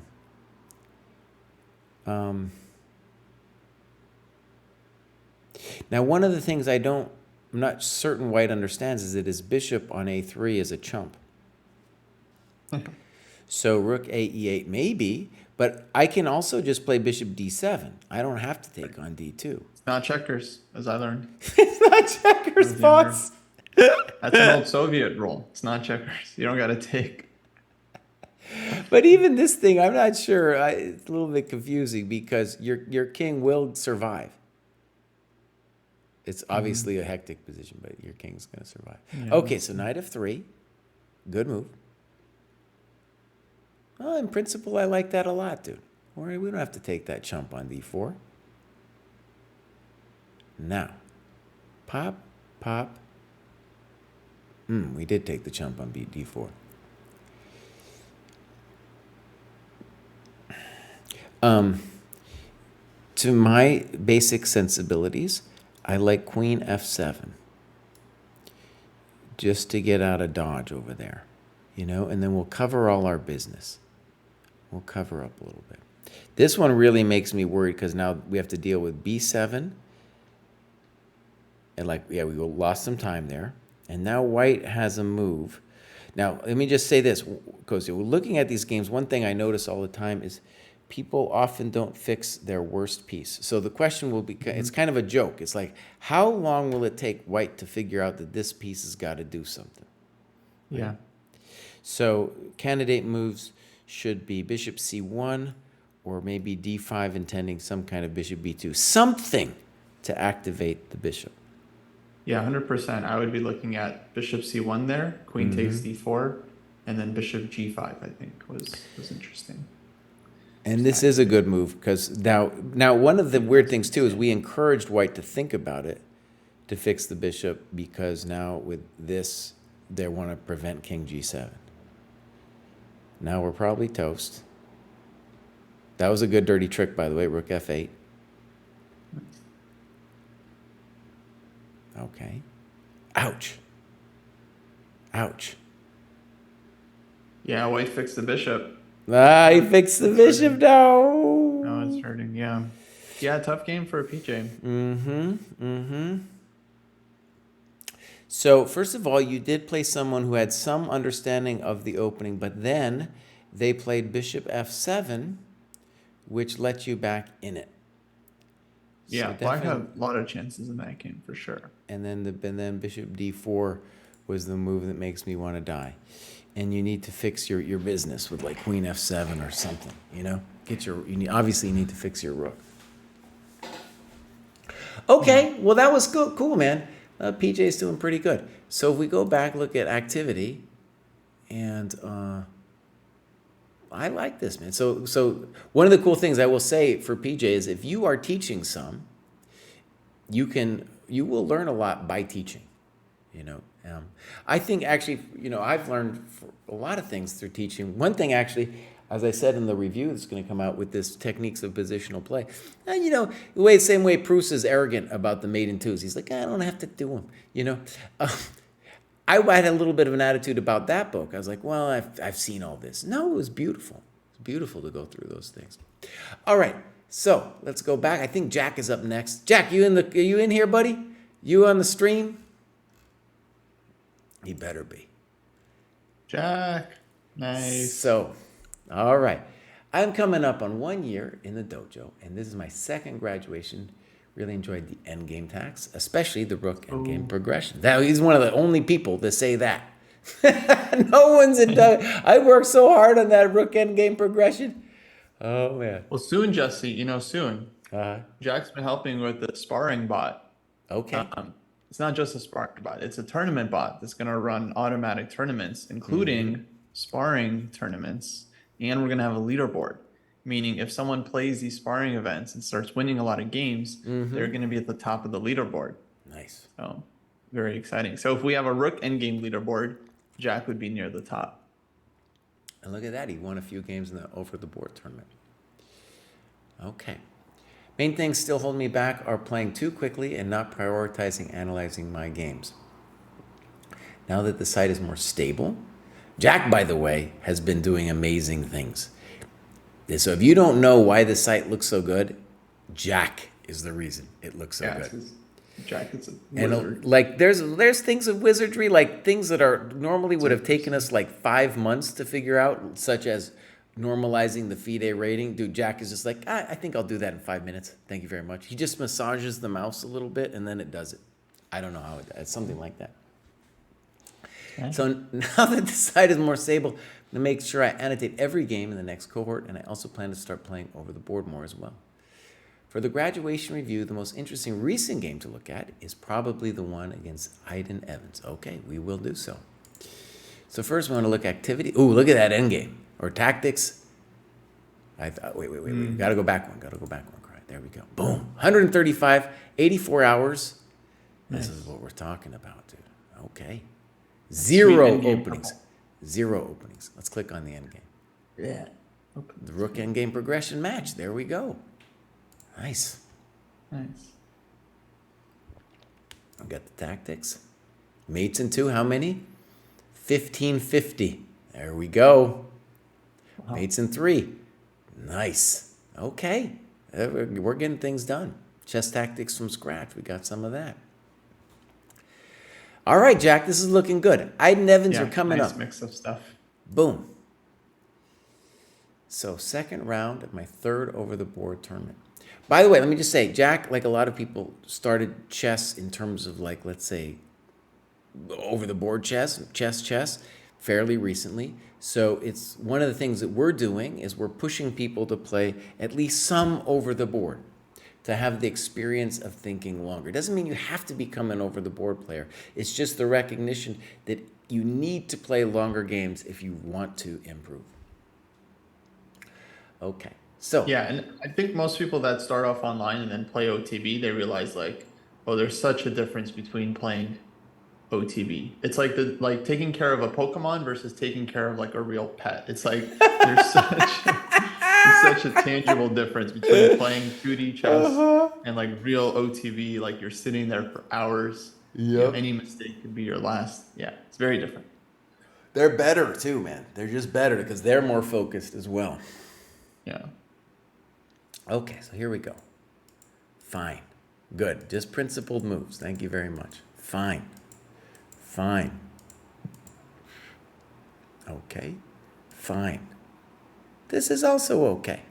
Now, one of the things I'm not certain white understands is that his bishop on a3 is a chump. So rook ae8 maybe, but I can also just play bishop d7. I don't have to take on d2. It's not checkers, as I learned. It's not checkers, boss. That's an old Soviet rule. It's not checkers. You don't got to take. But even this thing, I'm not sure. It's a little bit confusing because your king will survive. It's obviously a hectic position, but your king's going to survive. Yeah. Okay, so knight f3. Good move. Well, in principle, I like that a lot, dude. We don't have to take that chump on d4. Now, pop, pop. We did take the chump on d4. To my basic sensibilities, I like queen f7. Just to get out of dodge over there, you know, and then we'll cover all our business. We'll cover up a little bit. This one really makes me worried because now we have to deal with b7. And we lost some time there. And now white has a move. Now, let me just say this, Kostya, looking at these games, one thing I notice all the time is people often don't fix their worst piece. So the question will be, it's kind of a joke. It's like, how long will it take white to figure out that this piece has got to do something? Right? Yeah. So candidate moves should be bishop c1 or maybe d5 intending some kind of bishop b2. Something to activate the bishop. Yeah, 100%. I would be looking at bishop c1 there, queen takes d4, and then bishop g5, I think, was interesting. And this is a good move because now one of the weird things too is we encouraged white to think about it to fix the bishop because now with this they want to prevent king g7. Now we're probably toast. That was a good dirty trick, by the way, rook f8. Okay. Ouch. Ouch. Yeah, white fixed the bishop. He fixed the bishop now. No, it's hurting, yeah. Yeah, tough game for a PJ. So, first of all, you did play someone who had some understanding of the opening, but then they played bishop f7, which let you back in it. Yeah, black had a lot of chances in that game, for sure. And then bishop d4 was the move that makes me want to die. And you need to fix your business with like queen f7 or something, you know? Obviously you need to fix your rook. Okay, well that was cool, man. PJ's doing pretty good. So if we go back, look at activity, and I like this, man. So one of the cool things I will say for PJ is if you are teaching some, you will learn a lot by teaching. You know, I think actually, I've learned a lot of things through teaching. One thing actually, as I said in the review that's going to come out with this techniques of positional play, and same way Pruess is arrogant about the maiden twos. He's like, I don't have to do them. I had a little bit of an attitude about that book. I was like, well, I've seen all this. No, it was beautiful. It's beautiful to go through those things. All right, so let's go back. I think Jack is up next. Jack, are you in here, buddy? You on the stream? He better be. Jack. Nice. So, all right. I'm coming up on 1 year in the dojo, and this is my second graduation. Really enjoyed the endgame tax, especially the rook endgame progression. He's one of the only people to say that. No one's in dojo. I worked so hard on that rook endgame progression. Oh, man. Well, soon, Jesse, soon. Uh-huh. Jack's been helping with the sparring bot. Okay. It's not just a sparring bot. It's a tournament bot that's going to run automatic tournaments, including sparring tournaments. And we're going to have a leaderboard, meaning if someone plays these sparring events and starts winning a lot of games, they're going to be at the top of the leaderboard. Nice. So very exciting. So if we have a rook endgame leaderboard, Jack would be near the top. And look at that. He won a few games in the over-the-board tournament. Okay. Main things still holding me back are playing too quickly and not prioritizing analyzing my games. Now that the site is more stable, Jack, by the way, has been doing amazing things. So if you don't know why the site looks so good, Jack is the reason it looks so good. Jack is a wizard. And like there's things of wizardry, like things that are normally would have taken us like 5 months to figure out, such as normalizing the FIDE rating. Dude, Jack is just like, I think I'll do that in 5 minutes. Thank you very much. He just massages the mouse a little bit and then it does it. I don't know how it's something like that. Okay. So now that the site is more stable, I'm going to make sure I annotate every game in the next cohort, and I also plan to start playing over the board more as well. For the graduation review, the most interesting recent game to look at is probably the one against Aiden Evans. Okay, we will do so. So first we want to look at activity. Ooh, look at that endgame. Or tactics. Wait. Gotta go back one. Kraai. There we go. Boom. 135, 84 hours. Nice. This is what we're talking about, dude. Okay. Zero openings. Let's click on the endgame. Yeah. The rook endgame progression match. There we go. Nice. Nice. I've got the tactics. Mates in 2, how many? 1550. There we go. Wow. Mates in 3. Nice. Okay. We're getting things done. Chess tactics from scratch. We got some of that. All right, Jack, this is looking good. Aiden Evans are coming up. Nice mix of stuff. Boom. So second round of my third over-the-board tournament. By the way, let me just say, Jack, like a lot of people, started chess in terms of like, let's say, over-the-board chess, fairly recently. So it's one of the things that we're doing is we're pushing people to play at least some over-the-board, to have the experience of thinking longer. It doesn't mean you have to become an over-the-board player. It's just the recognition that you need to play longer games if you want to improve. Okay, so. Yeah, and I think most people that start off online and then play OTB, they realize like, oh, there's such a difference between playing OTB. It's like taking care of a Pokemon versus taking care of like a real pet. It's like there's such a tangible difference between playing 2D chess and like real OTV. Like you're sitting there for hours. Yeah. Any mistake could be your last. Yeah, it's very different. They're better too, man. They're just better because they're more focused as well. Yeah. Okay, so here we go. Fine. Good. Just principled moves. Thank you very much. Fine. Okay. Fine. This is also okay.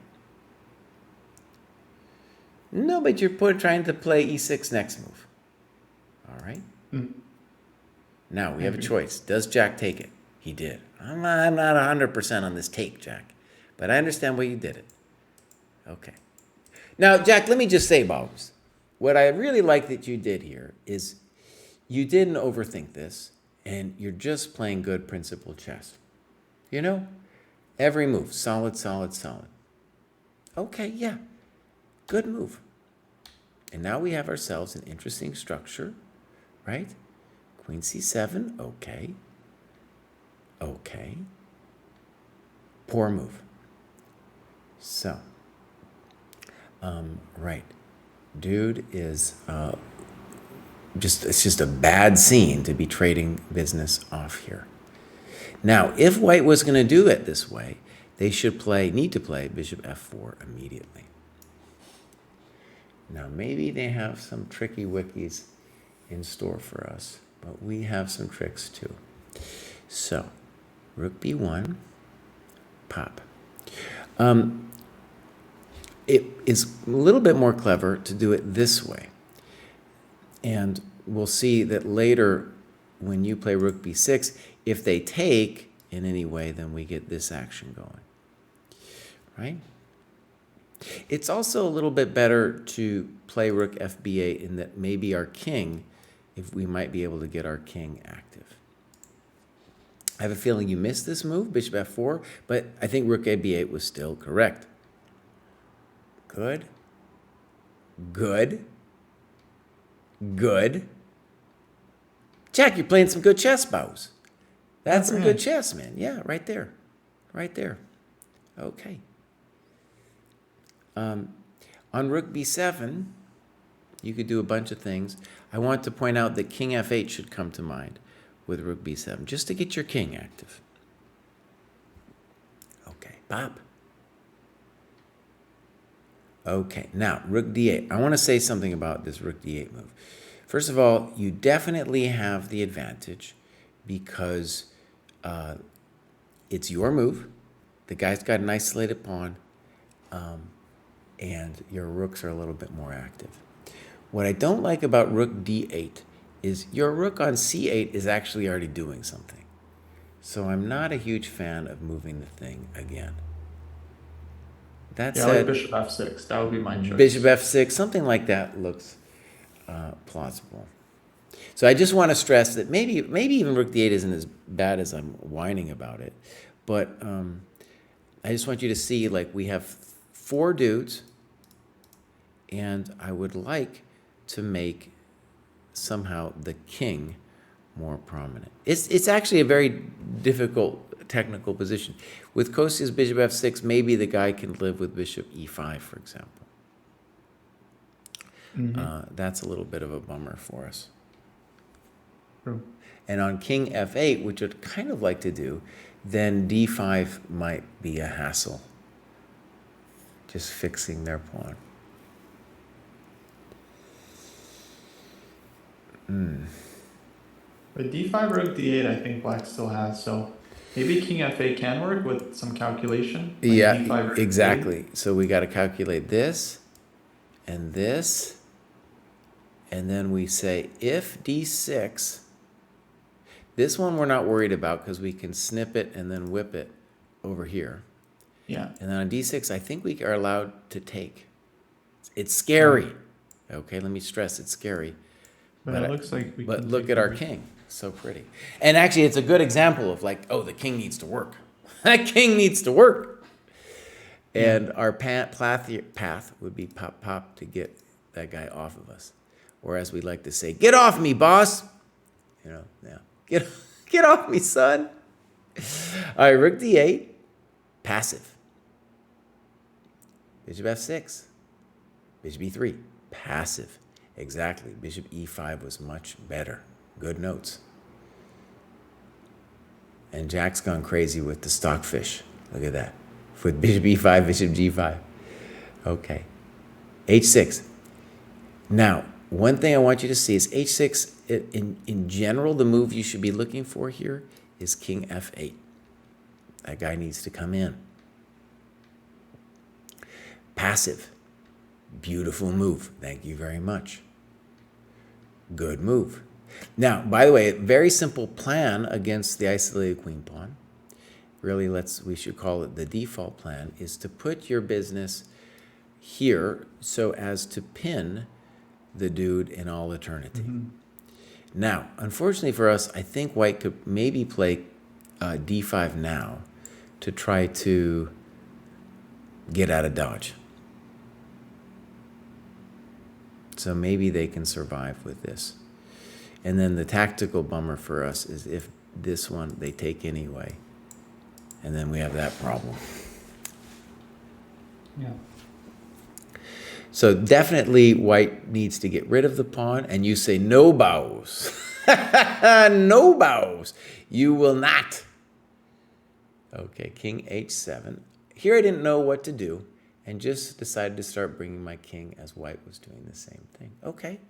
No, but you're trying to play e6 next move. All right. Now we have a choice. Does Jack take it? He did. I'm not 100% on this take, Jack, but I understand why you did it. Okay. Now, Jack, let me just say, Bobs, what I really like that you did here is you didn't overthink this, and you're just playing good principled chess. You know? Every move, solid, solid, solid. Okay, yeah, good move. And now we have ourselves an interesting structure, right? Queen c7, okay. Okay. Poor move. So, right. Dude is it's just a bad scene to be trading business off here. Now, if white was going to do it this way, they should need to play bishop f4 immediately. Now, maybe they have some tricky wikis in store for us, but we have some tricks too. So, rook b1, pop. It is a little bit more clever to do it this way. And we'll see that later when you play rook b6, if they take in any way, then we get this action going, right? It's also a little bit better to play rook fb8 in that maybe our king, if we might be able to get our king active. I have a feeling you missed this move, bishop f4, but I think rook ab8 was still correct. Good. Good. Good. Jack, you're playing some good chess, Bows. That's some good chess, man. Yeah, right there. Right there. Okay. On rook b7, you could do a bunch of things. I want to point out that king f8 should come to mind with rook b7, just to get your king active. Okay, Bob. Okay, now rook d8. I want to say something about this rook d8 move. First of all, you definitely have the advantage because it's your move. The guy's got an isolated pawn, and your rooks are a little bit more active. What I don't like about rook d8 is your rook on c8 is actually already doing something. So I'm not a huge fan of moving the thing again. That said, I like bishop f6. That would be my choice. Bishop f6, something like that looks plausible. So I just want to stress that maybe even rook d8 isn't as bad as I'm whining about it. But I just want you to see, like, we have 4 dudes, and I would like to make somehow the king more prominent. It's actually a very difficult technical position. With Kostya's bishop f6, maybe the guy can live with bishop e5, for example. That's a little bit of a bummer for us. True. And on king f8, which I'd kind of like to do, then d5 might be a hassle. Just fixing their pawn. With d5, rook d8, I think black still has, so maybe king f8 can work with some calculation. Like Yeah, d5, rook exactly. d8. So we got to calculate this and this. And then we say if d6, this one we're not worried about because we can snip it and then whip it over here. Yeah. And then on d6, I think we are allowed to take. It's scary. Okay, let me stress, it's scary. But it looks like we But can look take at our everything. king. So pretty. And actually, it's a good example of like, oh, the king needs to work. That king needs to work. And our path would be pop, pop to get that guy off of us. Or as we like to say, get off me, boss. You know, yeah. Get off me, son. All right, rook d8, passive. Bishop f6. Bishop e3, passive. Exactly. Bishop e5 was much better. Good notes. And Jack's gone crazy with the stockfish. Look at that. With bishop e5, bishop g5. Okay. h6. Now, one thing I want you to see is h6, in general, the move you should be looking for here is king f8. That guy needs to come in. Passive. Beautiful move. Thank you very much. Good move. Now, by the way, a very simple plan against the isolated queen pawn. Really, we should call it the default plan, is to put your business here so as to pin the dude in all eternity. Now, unfortunately for us, I think white could maybe play d5 now to try to get out of dodge. So maybe they can survive with this. And then the tactical bummer for us is if this one they take anyway. And then we have that problem. Yeah. So definitely white needs to get rid of the pawn, and you say no bows. No bows. You will not. Okay, king h7. Here I didn't know what to do and just decided to start bringing my king as white was doing the same thing. Okay.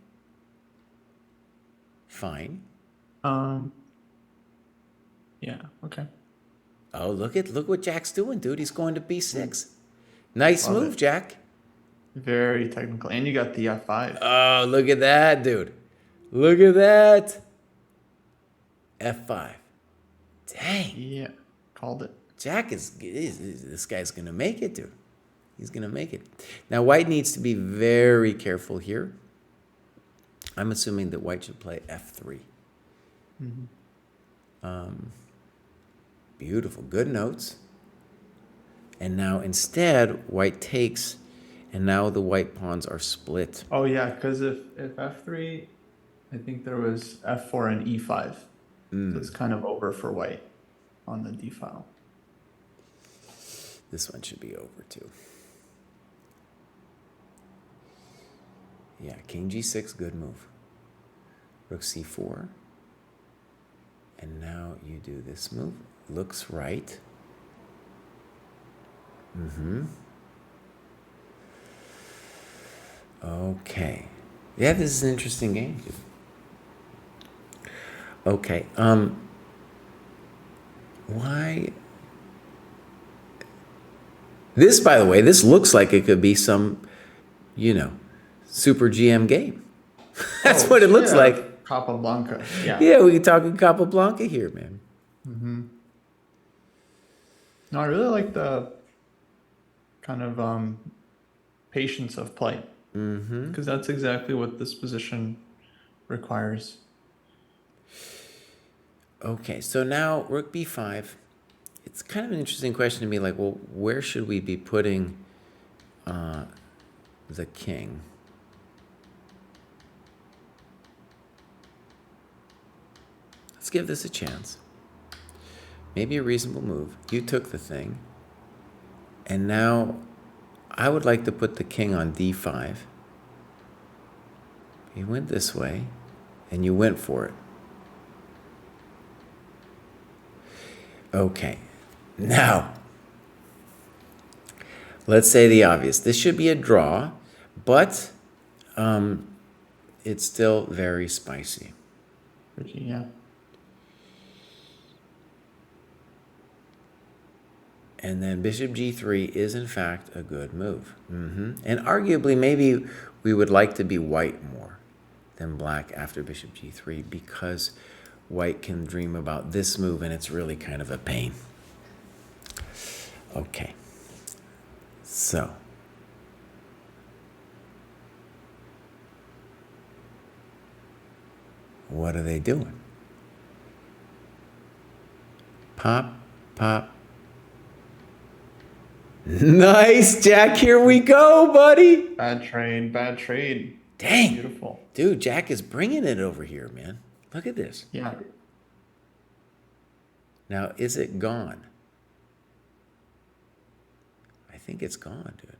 Fine. Yeah, okay. Oh, look what Jack's doing, dude. He's going to b6. Nice Love move, it. Jack. Very technical. And you got the f5. Oh, look at that, dude. Look at that. f5. Dang. Yeah, called it. Jack this guy's going to make it, dude. He's going to make it. Now, white needs to be very careful here. I'm assuming that white should play f3. Beautiful. Good notes. And now instead, white takes, and now the white pawns are split. Oh, yeah, because if f3, I think there was f4 and e5. So it's kind of over for white on the d file. This one should be over too. Yeah, king g6, good move. Rook c4. And now you do this move. Looks right. Okay. Yeah, this is an interesting game, dude. Okay. Why? This, by the way, this looks like it could be some, super GM game. That's what it looks like. Capablanca. Yeah. Yeah, we can talk Capablanca here, man. No, I really like the kind of patience of play. Because that's exactly what this position requires. Okay, so now rook b5. It's kind of an interesting question to me, like, well, where should we be putting the king? Let's give this a chance. Maybe a reasonable move. You took the thing. And now I would like to put the king on d5. You went this way, and you went for it. Okay, now, let's say the obvious. This should be a draw, but it's still very spicy. Yeah. And then bishop g3 is, in fact, a good move. And arguably, maybe we would like to be white more than black after bishop g3 because white can dream about this move, and it's really kind of a pain. Okay. So. What are they doing? Pop, pop. Nice, Jack. Here we go, buddy. Bad trade. Bad trade. Dang. Beautiful. Dude, Jack is bringing it over here, man. Look at this. Yeah. Now, is it gone? I think it's gone, dude.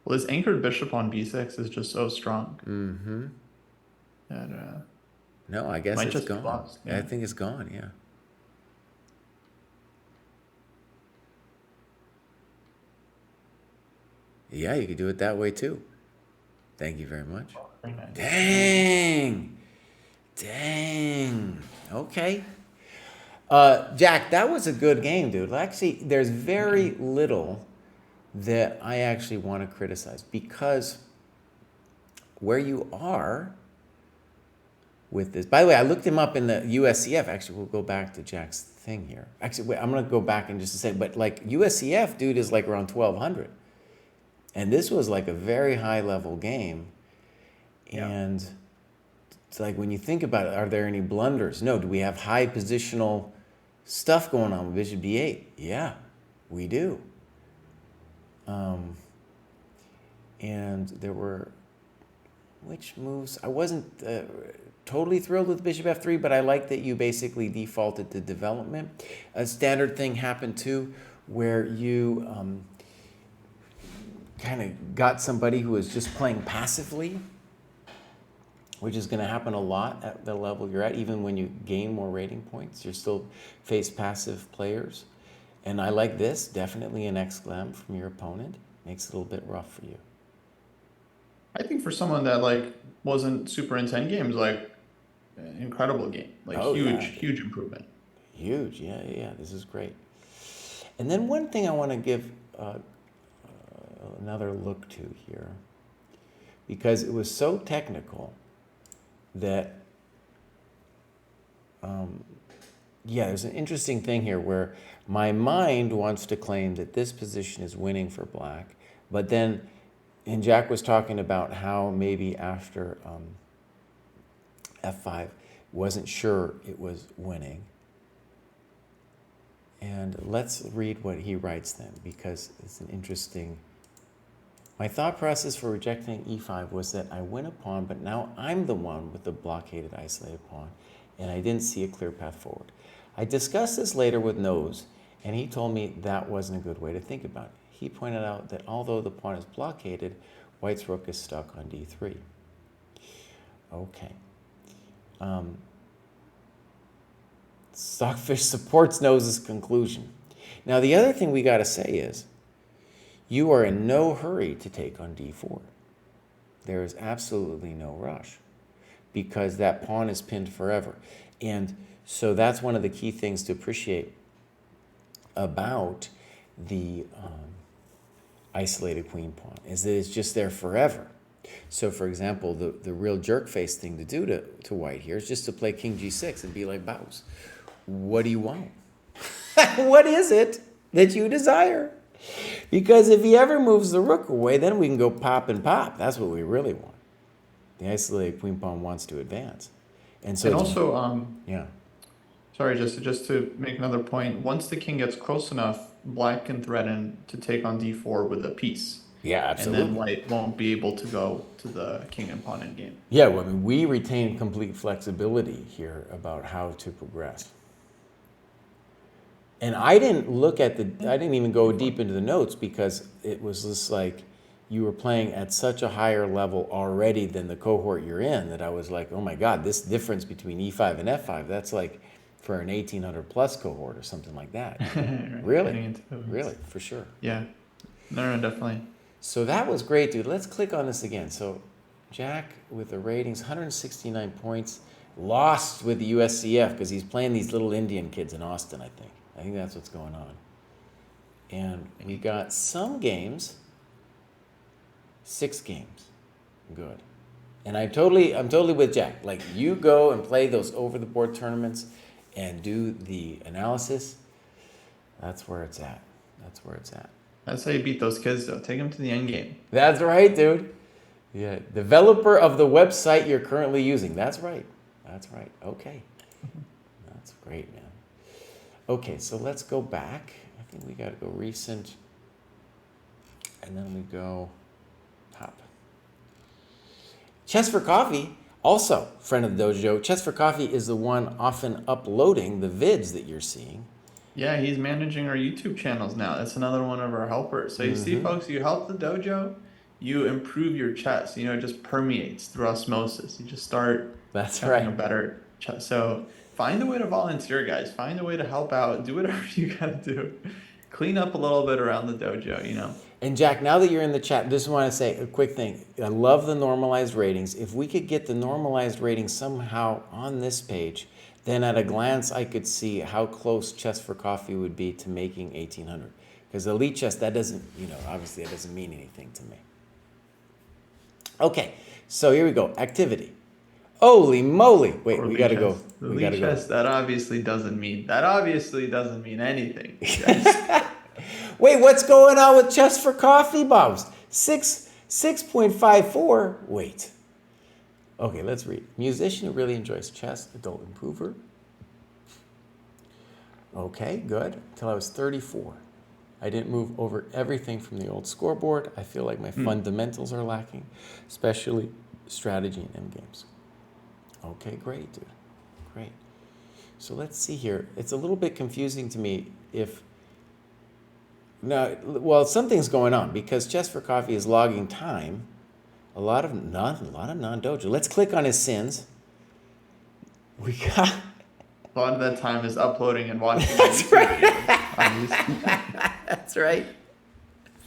Well, his anchored bishop on b6 is just so strong. That, no, I guess might it's just be gone. lost, yeah. I think it's gone, yeah. Yeah, you could do it that way too. Thank you very much. Very nice. Dang. Dang. Okay. Jack, that was a good game, dude. Actually, there's very little that I actually want to criticize because where you are with this. By the way, I looked him up in the USCF. Actually, we'll go back to Jack's thing here. Actually, wait, I'm going to go back in just a second. But like USCF, dude, is like around 1,200. And this was like a very high level game. Yeah. And it's like when you think about it, are there any blunders? No. Do we have high positional stuff going on with bishop b8. Yeah, we do. And there were, which moves? I wasn't totally thrilled with bishop f3, but I like that you basically defaulted to development. A standard thing happened too, where you kind of got somebody who was just playing passively, which is going to happen a lot at the level you're at. Even when you gain more rating points, you're still face passive players. And I like this, definitely an exclam from your opponent. Makes it a little bit rough for you. I think for someone that like wasn't super into end games, like incredible game, like Oh, huge, yeah. huge improvement. Huge, yeah, this is great. And then one thing I want to give another look to here, because it was so technical that, yeah, there's an interesting thing here where my mind wants to claim that this position is winning for black, but then, and Jack was talking about how maybe after f5 wasn't sure it was winning. And let's read what he writes then, because it's an interesting. My thought process for rejecting e5 was that I win a pawn, but now I'm the one with the blockaded isolated pawn, and I didn't see a clear path forward. I discussed this later with Nose, and he told me that wasn't a good way to think about it. He pointed out that although the pawn is blockaded, White's rook is stuck on d3. Okay. Stockfish supports Nose's conclusion. Now, the other thing we got to say is, you are in no hurry to take on d4. There is absolutely no rush, because that pawn is pinned forever. And so that's one of the key things to appreciate about the isolated queen pawn, is that it's just there forever. So, for example, the real jerk face thing to do to White here is just to play king g6 and be like, bows. What do you want? What is it that you desire? Because if he ever moves the rook away, then we can go pop and pop. That's what we really want. The isolated queen pawn wants to advance. And so, And also, yeah. sorry, just to make another point, once the king gets close enough, black can threaten to take on d4 with a piece. Yeah, absolutely. And then white won't be able to go to the king and pawn endgame. Yeah, well, I mean, we retain complete flexibility here about how to progress. And I didn't I didn't even go deep into the notes, because it was just like you were playing at such a higher level already than the cohort you're in, that I was like, oh my God, this difference between E5 and F5, that's like for an 1800 plus cohort or something like that. Right, Really? Really, for sure. Yeah. No, definitely. So that was great, dude. Let's click on this again. So Jack with the ratings, 169 points, lost with the USCF because he's playing these little Indian kids in Austin, I think. I think that's what's going on. And we got some games, 6 games. Good. And I'm totally with Jack. Like, you go and play those over-the-board tournaments and do the analysis. That's where it's at. That's where it's at. That's how you beat those kids, though. Take them to the end game. That's right, dude. Yeah, developer of the website you're currently using. That's right. That's right. Okay. That's great, man. Okay, so let's go back. I think we got to go recent. And then we go top. Chess for Coffee, also friend of the dojo. Chess for Coffee is the one often uploading the vids that you're seeing. Yeah, he's managing our YouTube channels now. That's another one of our helpers. So you see, folks, you help the dojo, you improve your chess. You know, it just permeates through osmosis. You just start having a better chess. So find a way to volunteer, guys. Find a way to help out. Do whatever you gotta do. Clean up a little bit around the dojo, you know. And Jack, now that you're in the chat, just want to say a quick thing. I love the normalized ratings. If we could get the normalized ratings somehow on this page, then at a glance, I could see how close Chess for Coffee would be to making 1800. Because Elite Chess, that doesn't, you know, obviously that doesn't mean anything to me. Okay, so here we go. Activity. Holy moly. Wait, we got to go. Elite Chess, that obviously doesn't mean anything. Wait, what's going on with Chess for Coffee, Bobs? 6.54? Wait. Okay, let's read. Musician who really enjoys chess, adult improver. Okay, good. Until I was 34. I didn't move over everything from the old scoreboard. I feel like my fundamentals are lacking, especially strategy and endgames. Okay, great, dude. Great. So let's see here. It's a little bit confusing to me if... Now, well, something's going on because Chess for Coffee is logging time. A lot of non-dojo. Let's click on his sins. We got... A lot of that time is uploading and watching That's YouTube right. videos on YouTube. That's right.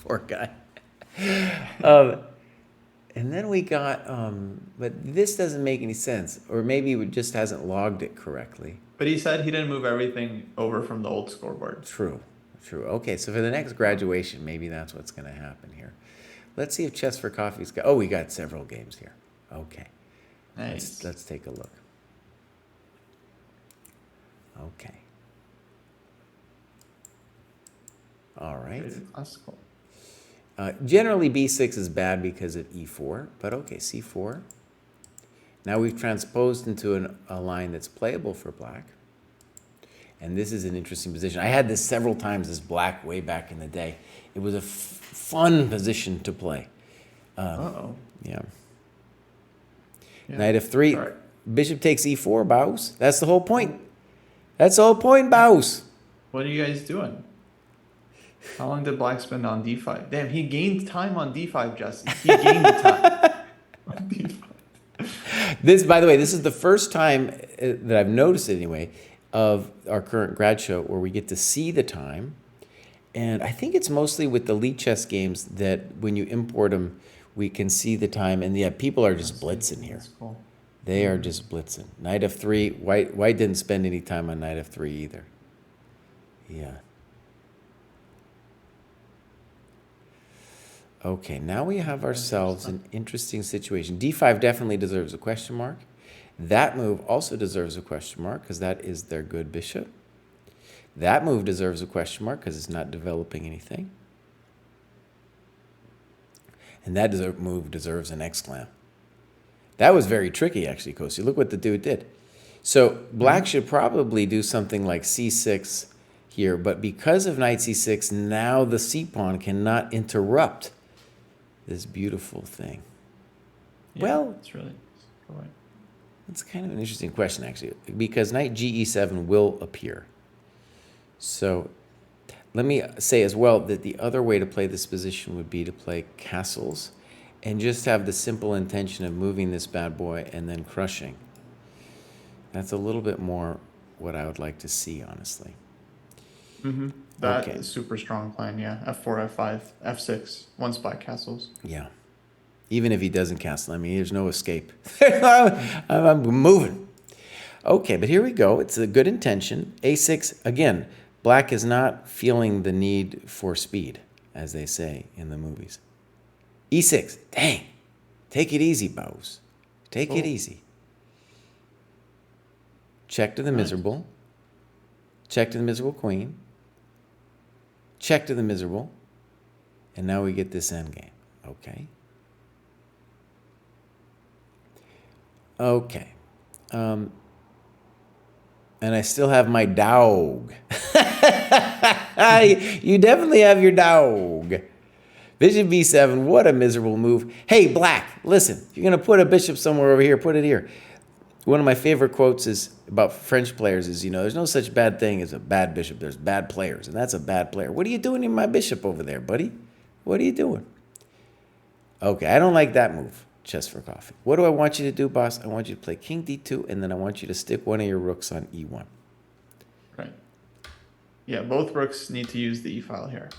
Poor guy. And then we got, but this doesn't make any sense. Or maybe it just hasn't logged it correctly. But he said he didn't move everything over from the old scoreboard. True. Okay, so for the next graduation, maybe that's what's going to happen here. Let's see if Chess for Coffee's got... Oh, we got several games here. Okay. Nice. Let's take a look. Okay. All right. Classical. Generally, b6 is bad because of e4, but okay, c4. Now we've transposed into a line that's playable for black. And this is an interesting position. I had this several times as black way back in the day. It was a fun position to play. Uh-oh. Yeah. Yeah. Knight f3. Sorry. Bishop takes e4, Baus. That's the whole point. That's the whole point, Baus. What are you guys doing? How long did black spend on d5? Damn, he gained time on d5, Jesse. He gained time on d5. This, by the way, this is the first time that I've noticed anyway of our current grad show where we get to see the time. And I think it's mostly with the lead chess games that when you import them, we can see the time. And yeah, people are just blitzing here. That's cool. They are just blitzing. Knight f3. White didn't spend any time on knight f3 either. Yeah. Okay, now we have ourselves an interesting situation. d5 definitely deserves a question mark. That move also deserves a question mark because that is their good bishop. That move deserves a question mark because it's not developing anything. And that move deserves an exclam. That was very tricky, actually, Kostya. Look what the dude did. So black should probably do something like c6 here, but because of knight c6, now the c-pawn cannot interrupt this beautiful thing. Yeah, Well, it's really cool. it's kind of an interesting question, actually, because knight ge7 will appear. So let me say as well that the other way to play this position would be to play castles and just have the simple intention of moving this bad boy and then crushing. That's a little bit more what I would like to see, honestly. Mm-hmm. That Okay. is super strong plan, yeah. f4, f5, f6, one spot castles. Yeah. Even if he doesn't castle, I mean, there's no escape. I'm moving. Okay, but here we go. It's a good intention. a6, again, black is not feeling the need for speed, as they say in the movies. e6, dang. Take it easy, Baus. Take it easy. Check to the miserable. Check to the miserable queen. Check to the miserable. And now we get this endgame. Okay. Okay. And I still have my dog. You definitely have your dog. Bishop b7, what a miserable move. Hey, black, listen, if you're going to put a bishop somewhere over here, put it here. One of my favorite quotes is about French players is, there's no such bad thing as a bad bishop. There's bad players, and that's a bad player. What are you doing in my bishop over there, buddy? What are you doing? Okay, I don't like that move, Chess for Coffee. What do I want you to do, boss? I want you to play king d2, and then I want you to stick one of your rooks on e1. Right. Yeah, both rooks need to use the e-file here.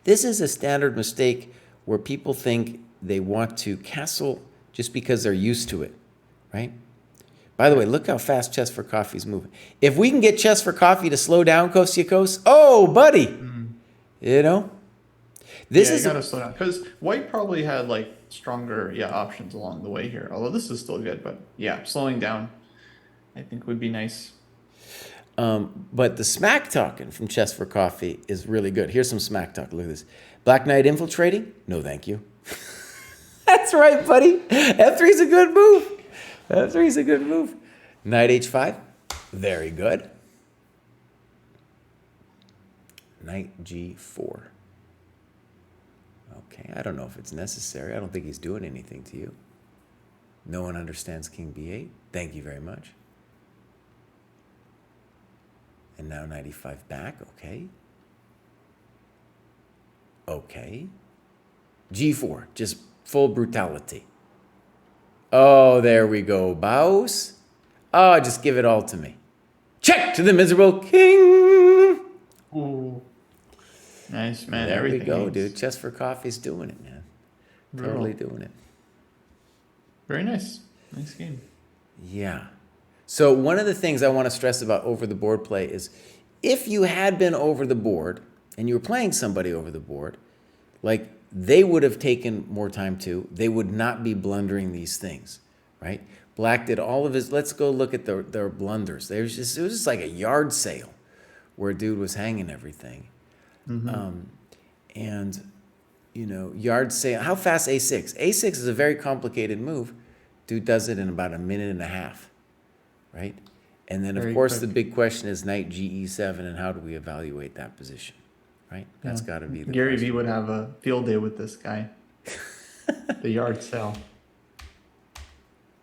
This is a standard mistake where people think they want to castle just because they're used to it, right? By the way, look how fast Chess for Coffee's moving. If we can get Chess for Coffee to slow down, Kostya Kos, oh, buddy, This is gotta slow down because white probably had like stronger options along the way here. Although this is still good, but yeah, slowing down, I think would be nice. But the smack talking from Chess for Coffee is really good. Here's some smack talk. Look at this. Black Knight infiltrating? No, thank you. That's right, buddy. F3 is a good move. F3 is a good move. Knight h5. Very good. Knight G4. Okay, I don't know if it's necessary. I don't think he's doing anything to you. No one understands King B8. Thank you very much. And now 95 back. Okay. Okay. G4. Just full brutality. Oh, there we go. Bows. Oh, just give it all to me. Check to the miserable king. Ooh. Nice, man. There Everything we go, needs- dude. Chess for Coffee's doing it, man. Totally doing it. Very nice. Nice game. Yeah. So one of the things I want to stress about over the board play is if you had been over the board and you were playing somebody over the board, like they would have taken more time too. They would not be blundering these things, right? Black did all of his, let's go look at their blunders. It was just like a yard sale where a dude was hanging everything. And, you know, yard sale, how fast A6? A6 is a very complicated move. Dude does it in about a minute and a half, right? And then, of Very course, quick. the big question is knight GE7 and how do we evaluate that position, right? That's got to be the Gary question. Vee would have a field day with this guy. The yard sale.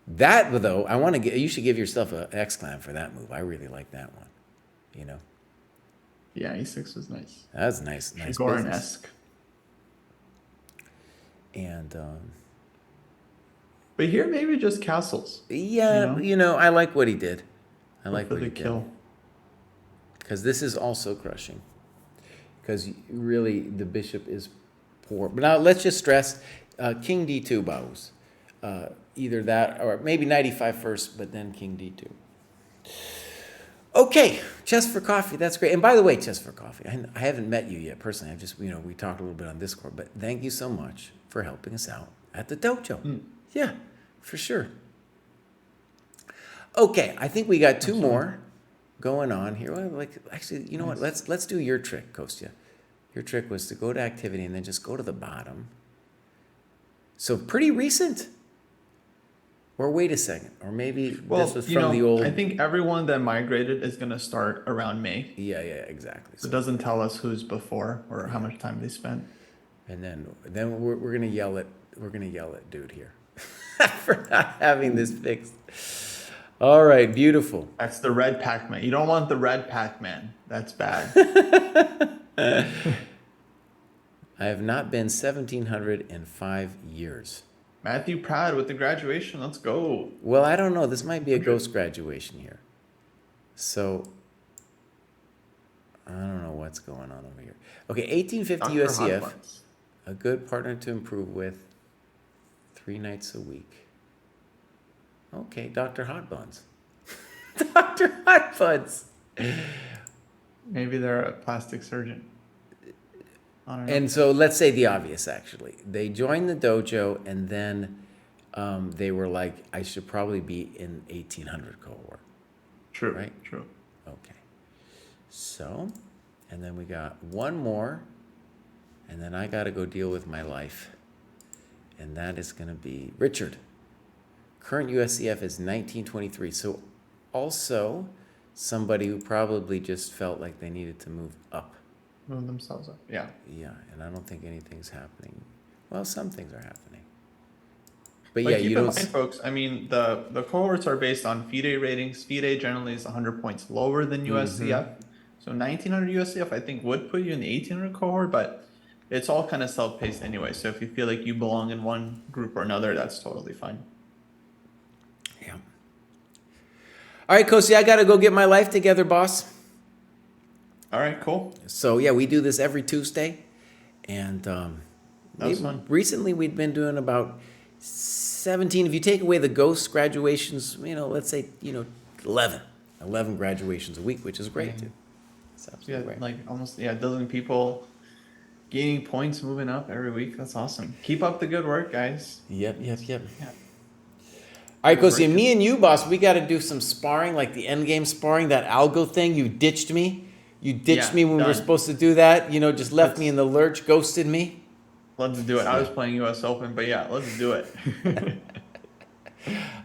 That, though, I want to get, you should give yourself an exclam for that move. I really like that one, you know? Yeah, E6 was nice. That's nice business. Goran-esque. And, But here, maybe just castles. yeah, you know, I like what he did. I like For what the he kill. did. Because this is also crushing. Because really, the bishop is poor. But now, let's just stress, King D2 bows. Either that, or maybe knight E5 first, but then King D2. Okay, Chess for Coffee, that's great. And by the way, Chess for Coffee, I haven't met you yet personally. I've just, you know, we talked a little bit on Discord, but thank you so much for helping us out at the dojo. Yeah, for sure. Okay, I think we got two more going on here. Well, like, actually, you know what? Let's do your trick, Kostya. Your trick was to go to activity and then just go to the bottom. So pretty recent. Or wait a second, or maybe this was from the old. I think everyone that migrated is going to start around May. Yeah, exactly. So it doesn't tell us who's before or how much time they spent. And then we're gonna yell at dude here for not having this fixed. All right, beautiful. That's the red Pac-Man. You don't want the red Pac-Man. That's bad. I have not been 1,700 in 5 years. Matthew Proud with the graduation. Let's go. Well, I don't know. This might be a ghost graduation here. So, I don't know what's going on over here. Okay, 1850 Dr. USCF. Hotbuns. A good partner to improve with. 3 nights a week. Okay, Dr. Hot Buns. Dr. Hot Buns. Maybe they're a plastic surgeon. I don't know. And so let's say the obvious, actually. They joined the dojo and then they were like, I should probably be in 1800 cohort. True. right? True. Okay. So, and then we got one more. And then I got to go deal with my life. And that is going to be Richard. Current USCF is 1923. So also somebody who probably just felt like they needed to move up. Move themselves up. Yeah. Yeah, and I don't think anything's happening. Well, some things are happening. But But yeah, keep you in don't... mind, folks, I mean, the cohorts are based on FIDE ratings. FIDE generally is 100 points lower than USCF. So 1900 USCF, I think, would put you in the 1800 cohort, but it's all kind of self-paced anyway. So if you feel like you belong in one group or another, that's totally fine. Yeah. All right, Kostya, I got to go get my life together, boss. All right, cool. So yeah, we do this every Tuesday. And was fun. recently we'd been doing about 17. If you take away the ghost graduations, you know, let's say, 11 graduations a week, which is great, too. It's absolutely Yeah, great. like almost, a dozen people gaining points, moving up every week. That's awesome. Keep up the good work, guys. Yep. Yeah. All right, Kostya, Great. me and you, boss, we got to do some sparring, like the end game sparring, that algo thing. You ditched me. You ditched Yeah, me when we were done. supposed to do that. Just left me in the lurch, ghosted me. Let's do it. I was playing US Open, but yeah, let's do it.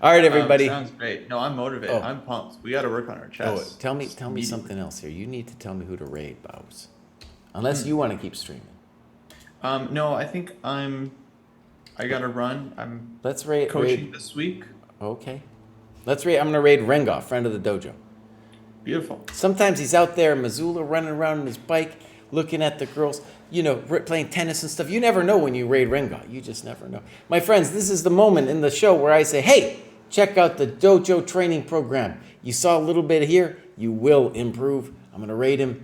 All right, everybody. Sounds great. No, I'm motivated. Oh. I'm pumped. We got to work on our Oh, chess. tell me immediately. something else here. You need to tell me who to raid, Bowers. Unless you want to keep streaming. No, I think I got to run. I'm Let's raid. coaching this week. Okay. Let's raid. I'm going to raid Rengoff, friend of the dojo. Beautiful. Sometimes he's out there in Missoula running around on his bike, looking at the girls, playing tennis and stuff. You never know when you raid Rengoff. You just never know. My friends, this is the moment in the show where I say, hey, check out the Dojo training program. You saw a little bit here. You will improve. I'm going to raid him.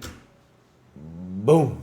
Boom.